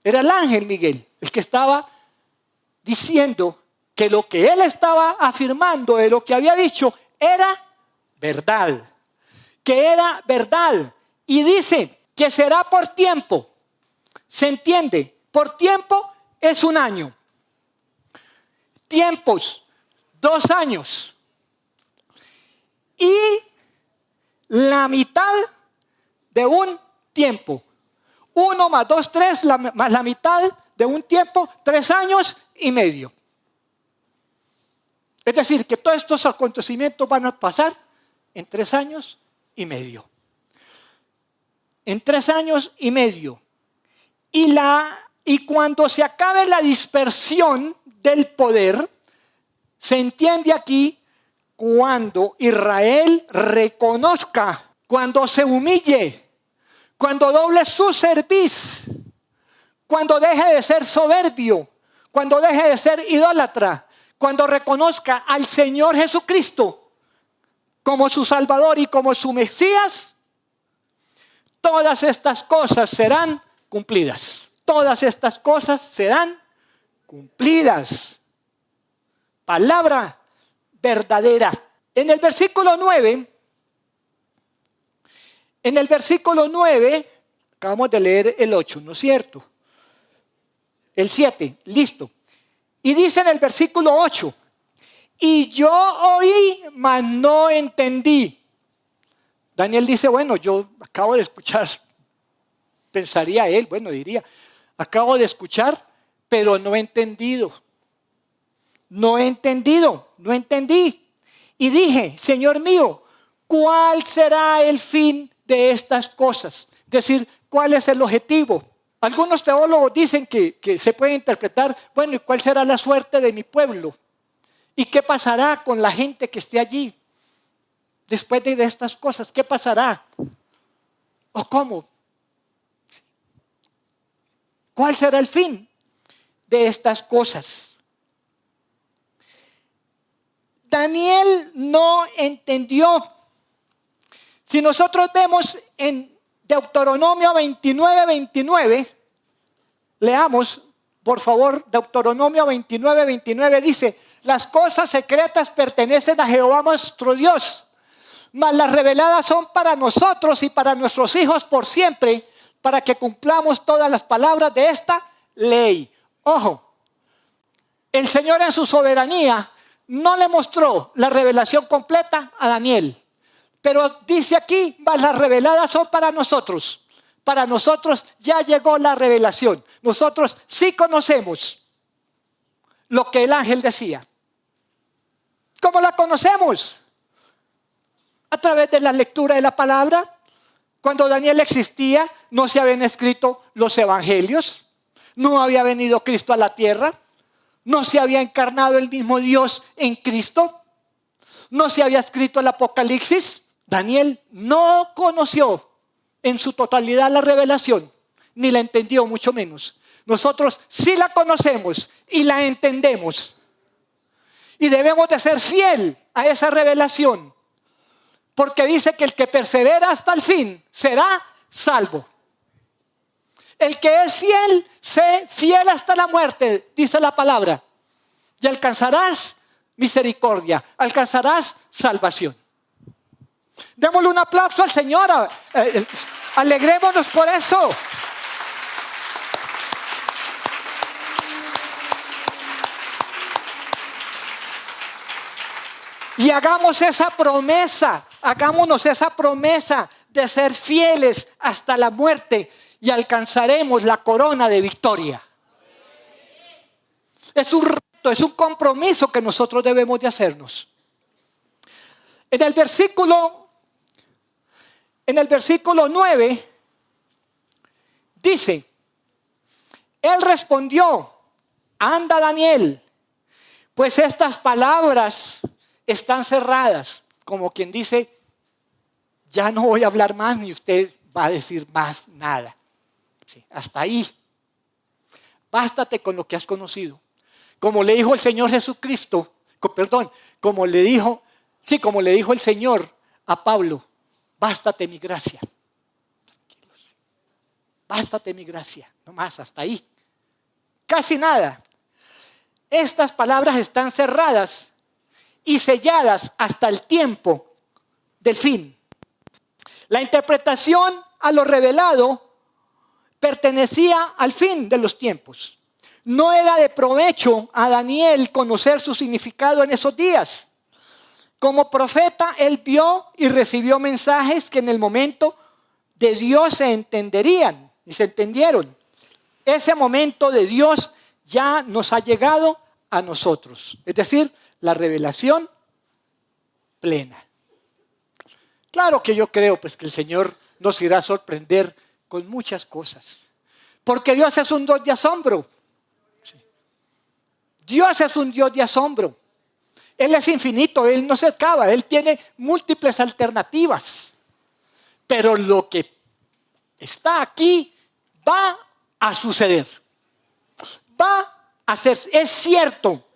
Era el ángel Miguel, el que estaba diciendo que lo que él estaba afirmando de lo que había dicho era verdad. Que era verdad. Y dice que será por tiempo. ¿Se entiende? Por tiempo es un año. Tiempos, 2 años. Y la mitad de un tiempo. 1 más 2, 3, más la mitad de un tiempo, 3 años y medio. Es decir, que todos estos acontecimientos van a pasar en 3 años y medio. En 3 años y medio. Y cuando se acabe la dispersión del poder, se entiende aquí cuando Israel reconozca, cuando se humille, cuando doble su cerviz, cuando deje de ser soberbio, cuando deje de ser idólatra, cuando reconozca al Señor Jesucristo como su Salvador y como su Mesías, todas estas cosas serán cumplidas. Todas estas cosas serán cumplidas. Palabra verdadera. En el versículo 9, acabamos de leer el 8, ¿no es cierto? El 7, listo. Y dice en el versículo 8, y yo oí, mas no entendí. Daniel dice, bueno, yo acabo de escuchar, pensaría él, bueno, diría, acabo de escuchar, pero no he entendido. No he entendido, no entendí. Y dije, Señor mío, ¿cuál será el fin de estas cosas? Es decir, ¿cuál es el objetivo? Algunos teólogos dicen que se puede interpretar, bueno, ¿y cuál será la suerte de mi pueblo? ¿Y qué pasará con la gente que esté allí? Después de estas cosas, ¿qué pasará? ¿O cómo? ¿Cuál será el fin de estas cosas? Daniel no entendió. Si nosotros vemos en Deuteronomio 29, leamos, por favor, Deuteronomio 29, dice, las cosas secretas pertenecen a Jehová nuestro Dios, mas las reveladas son para nosotros y para nuestros hijos por siempre, para que cumplamos todas las palabras de esta ley. Ojo, el Señor en su soberanía no le mostró la revelación completa a Daniel. Pero dice aquí, mas las reveladas son para nosotros. Para nosotros ya llegó la revelación. Nosotros sí conocemos lo que el ángel decía. ¿Cómo la conocemos? A través de la lectura de la palabra. Cuando Daniel existía, no se habían escrito los evangelios. No había venido Cristo a la tierra. No se había encarnado el mismo Dios en Cristo. No se había escrito el Apocalipsis. Daniel no conoció en su totalidad la revelación, ni la entendió mucho menos. Nosotros sí la conocemos y la entendemos. Y debemos de ser fiel a esa revelación. Porque dice que el que persevera hasta el fin será salvo. El que es fiel, sé fiel hasta la muerte, dice la palabra. Y alcanzarás misericordia, alcanzarás salvación. Démosle un aplauso al Señor, alegrémonos por eso. Y hagamos esa promesa, hagámonos esa promesa de ser fieles hasta la muerte y alcanzaremos la corona de victoria. Es un reto, es un compromiso que nosotros debemos de hacernos. En el versículo 9 dice, él respondió, anda Daniel, pues estas palabras están cerradas, como quien dice, ya no voy a hablar más ni usted va a decir más nada. Sí, hasta ahí. Bástate con lo que has conocido. Como le dijo el Señor Jesucristo, como le dijo el Señor a Pablo, bástate mi gracia. Tranquilos. Bástate mi gracia, no más, hasta ahí. Casi nada. estas palabras están cerradas y selladas hasta el tiempo del fin. La interpretación a lo revelado pertenecía al fin de los tiempos. No era de provecho a Daniel conocer su significado en esos días. Como profeta, él vio y recibió mensajes que en el momento de Dios se entenderían y se entendieron. Ese momento de Dios ya nos ha llegado a nosotros. Es decir, la revelación plena. Claro que yo creo pues que el Señor nos irá a sorprender con muchas cosas. Porque Dios es un Dios de asombro. Sí. Dios es un Dios de asombro. Él es infinito, Él no se acaba, Él tiene múltiples alternativas. Pero lo que está aquí va a suceder. Va a ser, es cierto,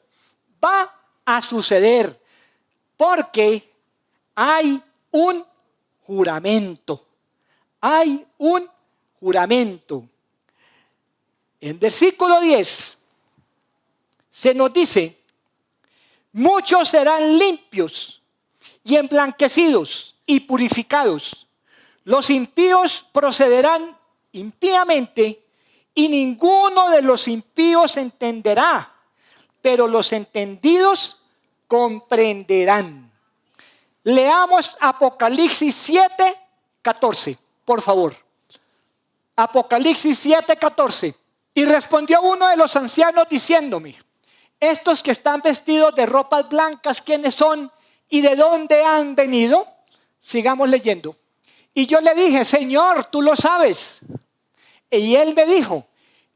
va a suceder. Porque hay un juramento. Hay un juramento. En versículo 10 se nos dice: muchos serán limpios y emblanquecidos y purificados. Los impíos procederán impíamente y ninguno de los impíos entenderá, pero los entendidos comprenderán. Leamos Apocalipsis 7, 14, por favor. Apocalipsis 7, 14. Y respondió uno de los ancianos diciéndome: estos que están vestidos de ropas blancas, ¿quiénes son y de dónde han venido? Sigamos leyendo. Y yo le dije: Señor, tú lo sabes. Y él me dijo: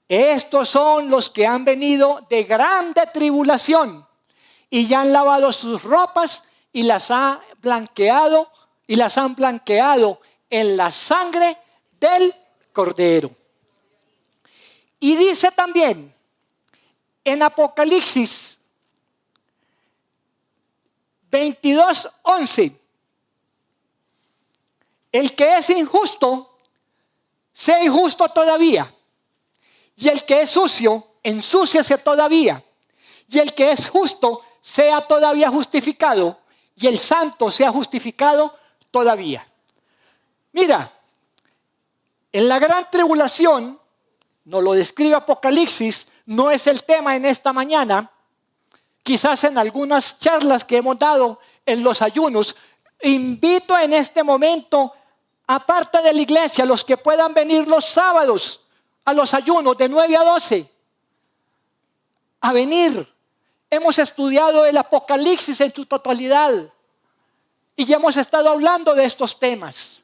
estos son los que han venido de grande tribulación y ya han lavado sus ropas y las han blanqueado en la sangre del Cordero. Y dice también en Apocalipsis 22, 11: el que es injusto, sea injusto todavía. Y el que es sucio, ensúciese todavía. Y el que es justo, sea todavía justificado. Y el santo sea justificado todavía. Mira, en la gran tribulación, nos lo describe Apocalipsis, no es el tema en esta mañana. Quizás en algunas charlas que hemos dado en los ayunos, invito en este momento, aparte de la iglesia, los que puedan venir los sábados a los ayunos de 9 a 12, a venir. Hemos estudiado el Apocalipsis en su totalidad y ya hemos estado hablando de estos temas.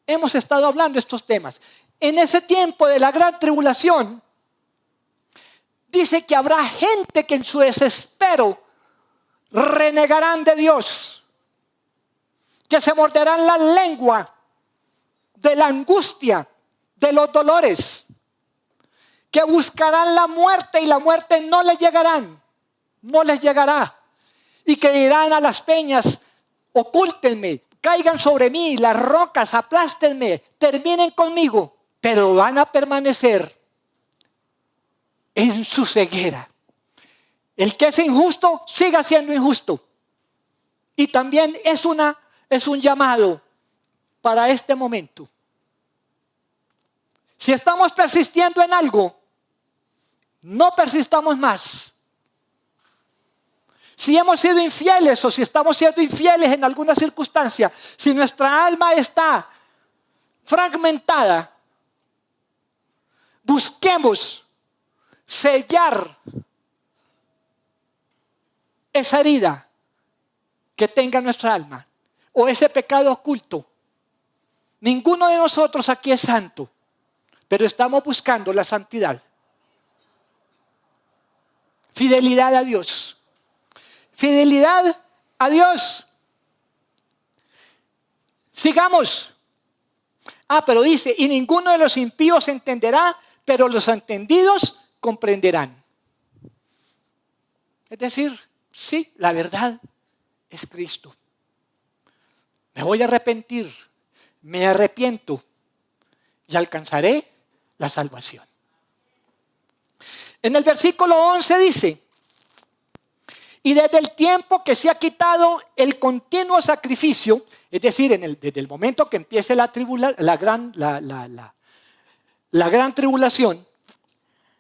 Hemos estado hablando de estos temas. En ese tiempo de la gran tribulación, dice que habrá gente que en su desespero renegarán de Dios, que se morderán la lengua de la angustia, de los dolores, que buscarán la muerte y la muerte no les llegará, y que dirán a las peñas: ocúltenme, caigan sobre mí, las rocas aplástenme, terminen conmigo, pero van a permanecer en su ceguera. El que es injusto, siga siendo injusto. Y también es un llamado para este momento. Si estamos persistiendo en algo, no persistamos más. Si hemos sido infieles o si estamos siendo infieles en alguna circunstancia, si nuestra alma está fragmentada, busquemos sellar esa herida que tenga nuestra alma o ese pecado oculto. Ninguno de nosotros aquí es santo, pero estamos buscando la santidad. Fidelidad a Dios. Fidelidad a Dios. Sigamos. Pero dice: y ninguno de los impíos entenderá, pero los entendidos comprenderán. Es decir, sí, la verdad es Cristo. Me voy a arrepentir, me arrepiento y alcanzaré la salvación. En el versículo 11 dice, y desde el tiempo que se ha quitado el continuo sacrificio, es decir, desde el momento que empiece la gran tribulación,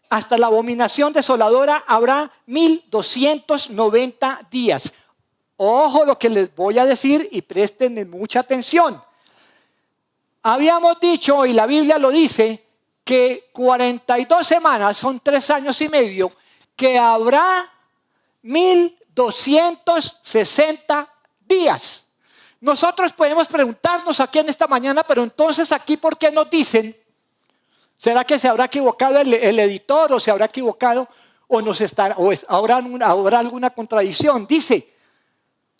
hasta la abominación desoladora habrá 1290 días. Ojo lo que les voy a decir y presten mucha atención. Habíamos dicho, y la Biblia lo dice, que 42 semanas son 3 años y medio, que habrá 1260 días. Nosotros podemos preguntarnos aquí en esta mañana, pero entonces aquí, ¿por qué nos dicen? ¿Será que se habrá equivocado el editor o se habrá equivocado o habrá alguna contradicción? Dice,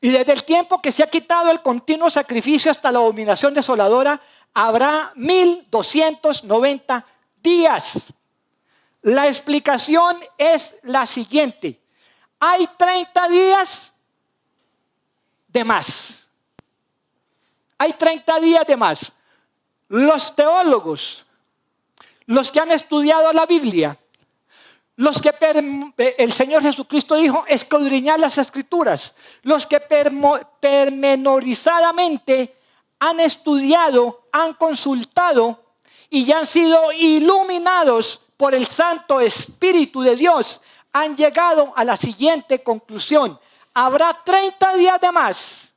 y desde el tiempo que se ha quitado el continuo sacrificio hasta la abominación desoladora, habrá 1290 días. La explicación es la siguiente. Hay 30 días de más. Hay 30 días de más. Los teólogos, los que han estudiado la Biblia, los que el Señor Jesucristo dijo, escudriñad las Escrituras, los que pormenorizadamente han estudiado, han consultado y ya han sido iluminados por el Santo Espíritu de Dios, han llegado a la siguiente conclusión. Habrá 30 días de más.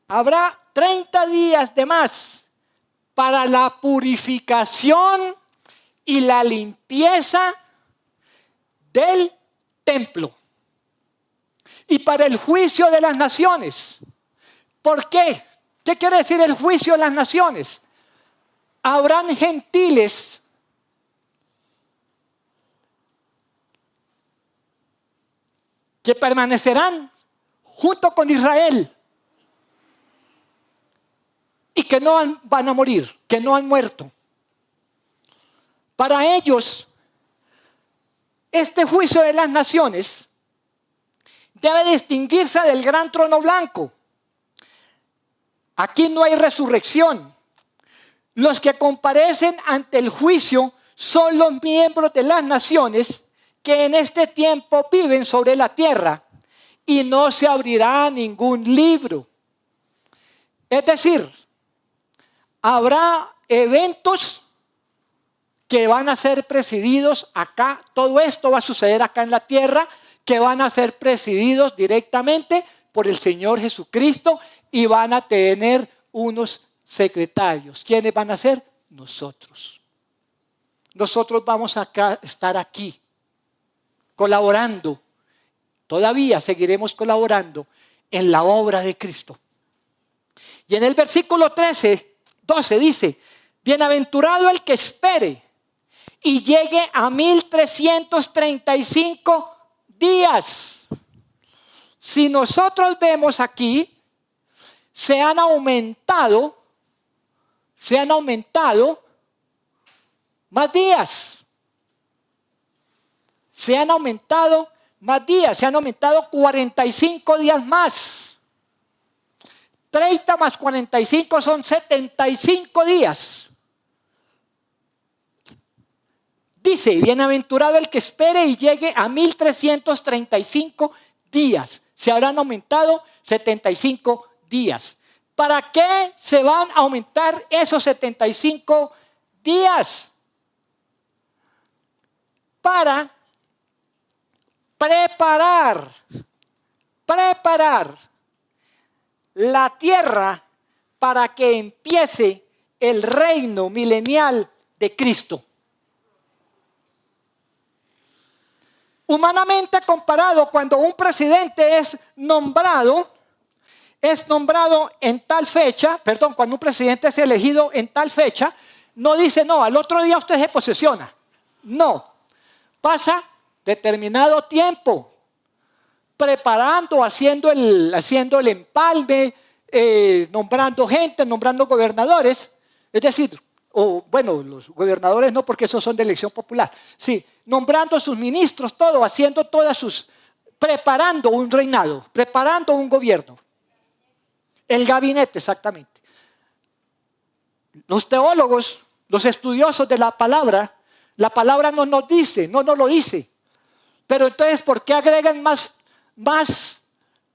Habrá 30 días de más para la purificación y la limpieza del templo y para el juicio de las naciones. ¿Por qué? ¿Qué quiere decir el juicio de las naciones? Habrán gentiles que permanecerán junto con Israel y que no van a morir, que no han muerto. Para ellos, este juicio de las naciones debe distinguirse del gran trono blanco. Aquí no hay resurrección. Los que comparecen ante el juicio son los miembros de las naciones que en este tiempo viven sobre la tierra y no se abrirá ningún libro. Es decir, habrá eventos que van a ser presididos acá, todo esto va a suceder acá en la tierra, que van a ser presididos directamente por el Señor Jesucristo y van a tener unos secretarios. ¿Quiénes van a ser? Nosotros. Nosotros vamos a estar aquí colaborando. Todavía seguiremos colaborando en la obra de Cristo. Y en el versículo 12 dice, bienaventurado el que espere y llegue a 1335 días. Si nosotros vemos aquí, se han aumentado más días. Se han aumentado 45 días más. 30 más 45 son 75 días. Dice, bienaventurado el que espere y llegue a 1335 días. Se habrán aumentado 75 días. ¿Para qué se van a aumentar esos 75 días? Para preparar la tierra para que empiece el reino milenial de Cristo. Humanamente comparado, cuando un presidente es nombrado en tal fecha, cuando un presidente es elegido en tal fecha, no dice, no, al otro día usted se posesiona. No, pasa determinado tiempo preparando, haciendo el empalme, nombrando gente, nombrando gobernadores, es decir, los gobernadores no, porque esos son de elección popular, sí, nombrando sus ministros, haciendo preparando un reinado, preparando un gobierno, el gabinete exactamente. Los teólogos, los estudiosos de la palabra, La palabra no nos dice, no nos lo dice. Pero entonces, ¿por qué agregan más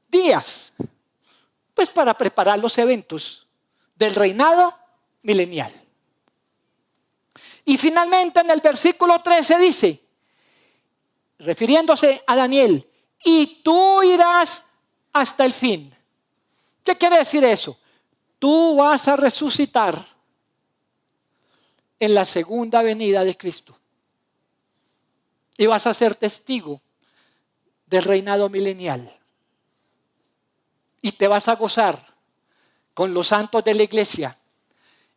días? Pues para preparar los eventos del reinado milenial. Y finalmente en el versículo 13 dice, refiriéndose a Daniel, y tú irás hasta el fin. ¿Qué quiere decir eso? Tú vas a resucitar en la segunda venida de Cristo. Y vas a ser testigo del reinado milenial. Y te vas a gozar con los santos de la iglesia.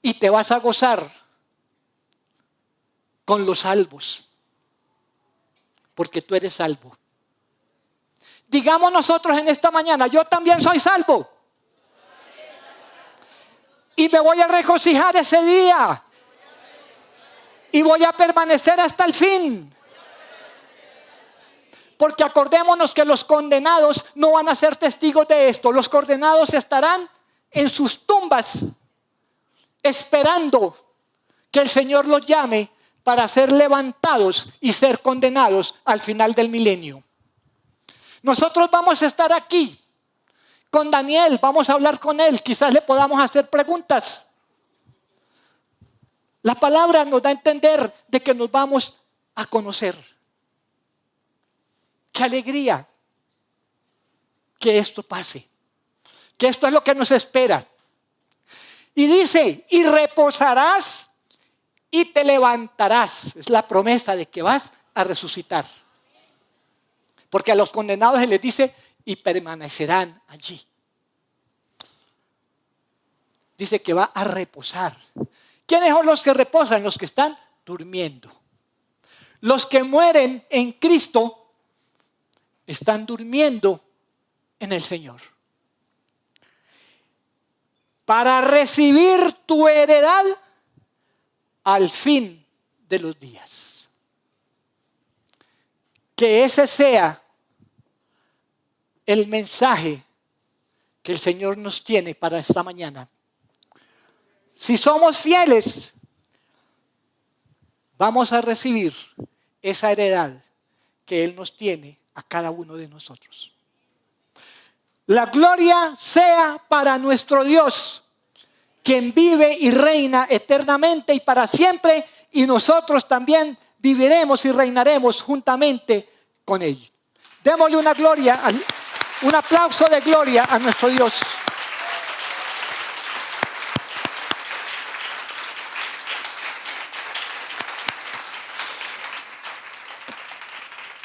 Y te vas a gozar con los salvos. Porque tú eres salvo. Digamos nosotros en esta mañana, yo también soy salvo. Y me voy a regocijar ese día. Y voy a permanecer hasta el fin. Porque acordémonos que los condenados no van a ser testigos de esto. Los condenados estarán en sus tumbas esperando que el Señor los llame para ser levantados y ser condenados al final del milenio. Nosotros vamos a estar aquí con Daniel, vamos a hablar con él, quizás le podamos hacer preguntas. La palabra nos da a entender de que nos vamos a conocer. ¡Qué alegría que esto pase! Que esto es lo que nos espera. Y dice, y reposarás y te levantarás. Es la promesa de que vas a resucitar. Porque a los condenados se les dice, y permanecerán allí. Dice que va a reposar. ¿Quiénes son los que reposan? Los que están durmiendo. Los que mueren en Cristo están durmiendo en el Señor. Para recibir tu heredad al fin de los días. Que ese sea el mensaje que el Señor nos tiene para esta mañana. Si somos fieles, vamos a recibir esa heredad que Él nos tiene a cada uno de nosotros. La gloria sea para nuestro Dios, quien vive y reina eternamente y para siempre, y nosotros también viviremos y reinaremos juntamente con Él. Démosle una gloria, un aplauso de gloria a nuestro Dios.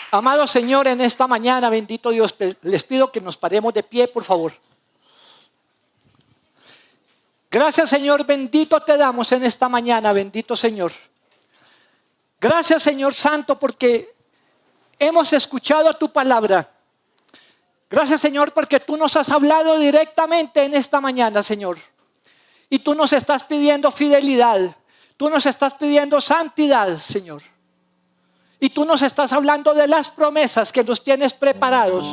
Amado Señor, en esta mañana, bendito Dios, les pido que nos paremos de pie, por favor. Gracias, Señor, bendito te damos en esta mañana, bendito Señor. Gracias, Señor Santo, porque hemos escuchado tu palabra. Gracias, Señor, porque tú nos has hablado directamente en esta mañana, Señor. Y tú nos estás pidiendo fidelidad. Tú nos estás pidiendo santidad, Señor. Y tú nos estás hablando de las promesas que nos tienes preparados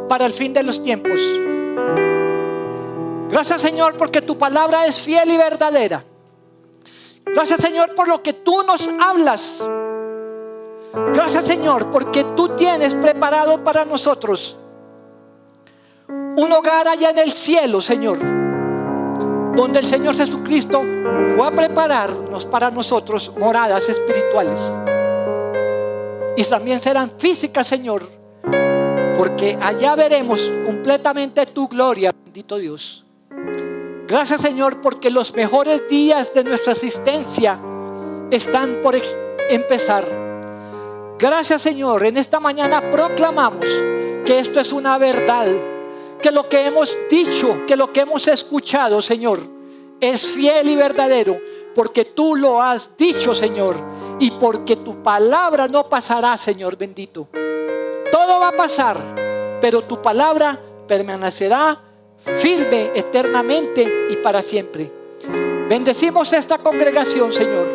para el fin de los tiempos. Gracias, Señor, porque tu palabra es fiel y verdadera. Gracias, Señor, por lo que tú nos hablas. Gracias, Señor, porque tú tienes preparado para nosotros un hogar allá en el cielo, Señor, donde el Señor Jesucristo va a prepararnos para nosotros moradas espirituales. Y también serán físicas, Señor, porque allá veremos completamente tu gloria, bendito Dios. Gracias, Señor, porque los mejores días de nuestra existencia están por empezar. Gracias, Señor, en esta mañana proclamamos que esto es una verdad, que lo que hemos dicho, que lo que hemos escuchado, Señor, es fiel y verdadero, porque tú lo has dicho, Señor. Y porque tu palabra no pasará, Señor bendito. Todo va a pasar, pero tu palabra permanecerá firme eternamente y para siempre. Bendecimos esta congregación, Señor.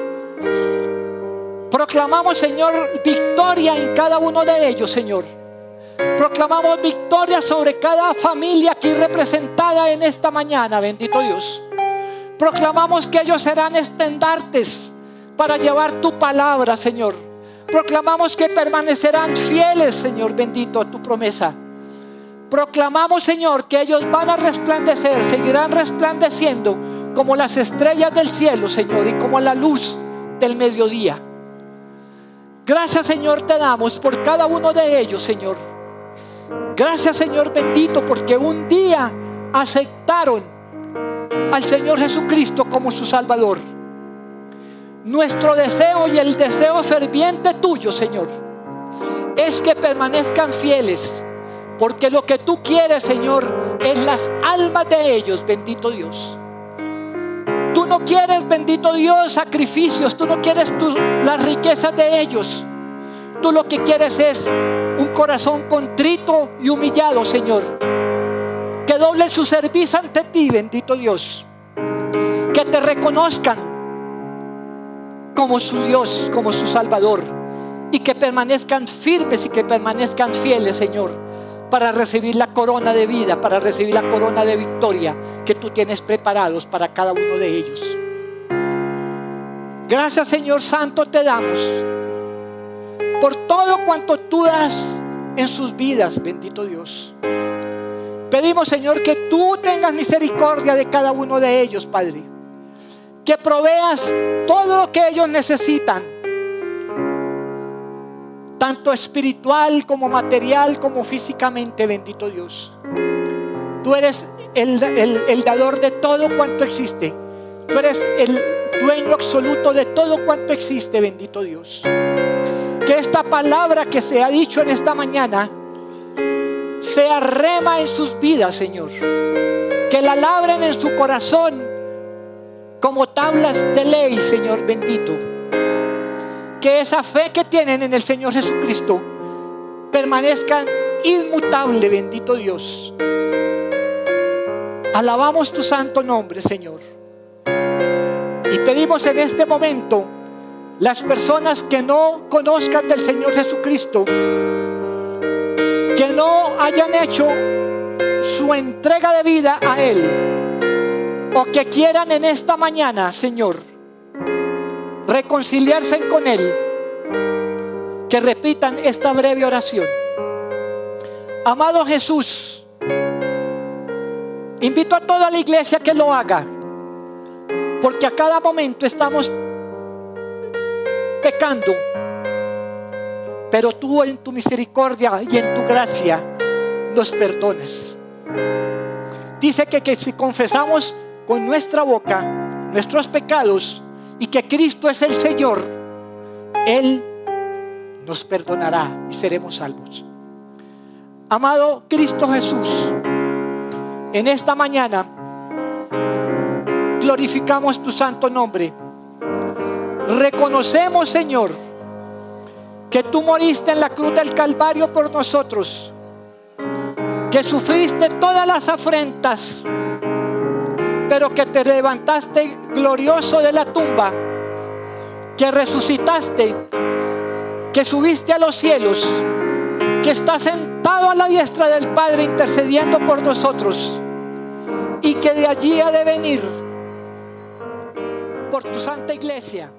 Proclamamos, Señor, victoria en cada uno de ellos, Señor. Proclamamos victoria sobre cada familia aquí representada en esta mañana, bendito Dios. Proclamamos que ellos serán estandartes para llevar tu palabra, Señor. Proclamamos que permanecerán fieles, Señor bendito, a tu promesa. Proclamamos, Señor, que ellos van a resplandecer, seguirán resplandeciendo como las estrellas del cielo, Señor, y como la luz del mediodía. Gracias, Señor, te damos por cada uno de ellos, Señor. Gracias, Señor bendito, porque un día aceptaron al Señor Jesucristo como su Salvador. Nuestro deseo y el deseo ferviente tuyo, Señor, es que permanezcan fieles, porque lo que tú quieres, Señor, es las almas de ellos, bendito Dios. Tú no quieres, bendito Dios, sacrificios. Tú no quieres las riquezas de ellos. Tú lo que quieres es un corazón contrito y humillado, Señor, que doblen su servicio ante ti, bendito Dios. Que te reconozcan como su Dios, como su Salvador, y que permanezcan firmes y que permanezcan fieles, Señor, para recibir la corona de vida, para recibir la corona de victoria que tú tienes preparados para cada uno de ellos. Gracias, Señor Santo, te damos por todo cuanto tú das en sus vidas, bendito Dios. Pedimos, Señor, que tú tengas misericordia de cada uno de ellos, Padre. Que proveas todo lo que ellos necesitan, tanto espiritual como material como físicamente, bendito Dios. Tú eres el dador de todo cuanto existe. Tú eres el dueño absoluto de todo cuanto existe, bendito Dios. Que esta palabra que se ha dicho en esta mañana sea rema en sus vidas, Señor. Que la labren en su corazón como tablas de ley, Señor bendito. Que esa fe que tienen en el Señor Jesucristo permanezcan inmutable, bendito Dios. Alabamos tu santo nombre, Señor. Y pedimos en este momento, las personas que no conozcan del Señor Jesucristo, que no hayan hecho su entrega de vida a Él, o que quieran en esta mañana, Señor, reconciliarse con Él, que repitan esta breve oración. Amado Jesús, invito a toda la iglesia que lo haga, porque a cada momento estamos pecando, pero tú en tu misericordia y en tu gracia nos perdonas. Dice que si confesamos con nuestra boca nuestros pecados y que Cristo es el Señor, Él nos perdonará y seremos salvos. Amado Cristo Jesús, en esta mañana glorificamos tu santo nombre. Reconocemos, Señor, que tú moriste en la cruz del Calvario por nosotros, que sufriste todas las afrentas, pero que te levantaste glorioso de la tumba, que resucitaste, que subiste a los cielos, que estás sentado a la diestra del Padre intercediendo por nosotros, y que de allí ha de venir por tu santa iglesia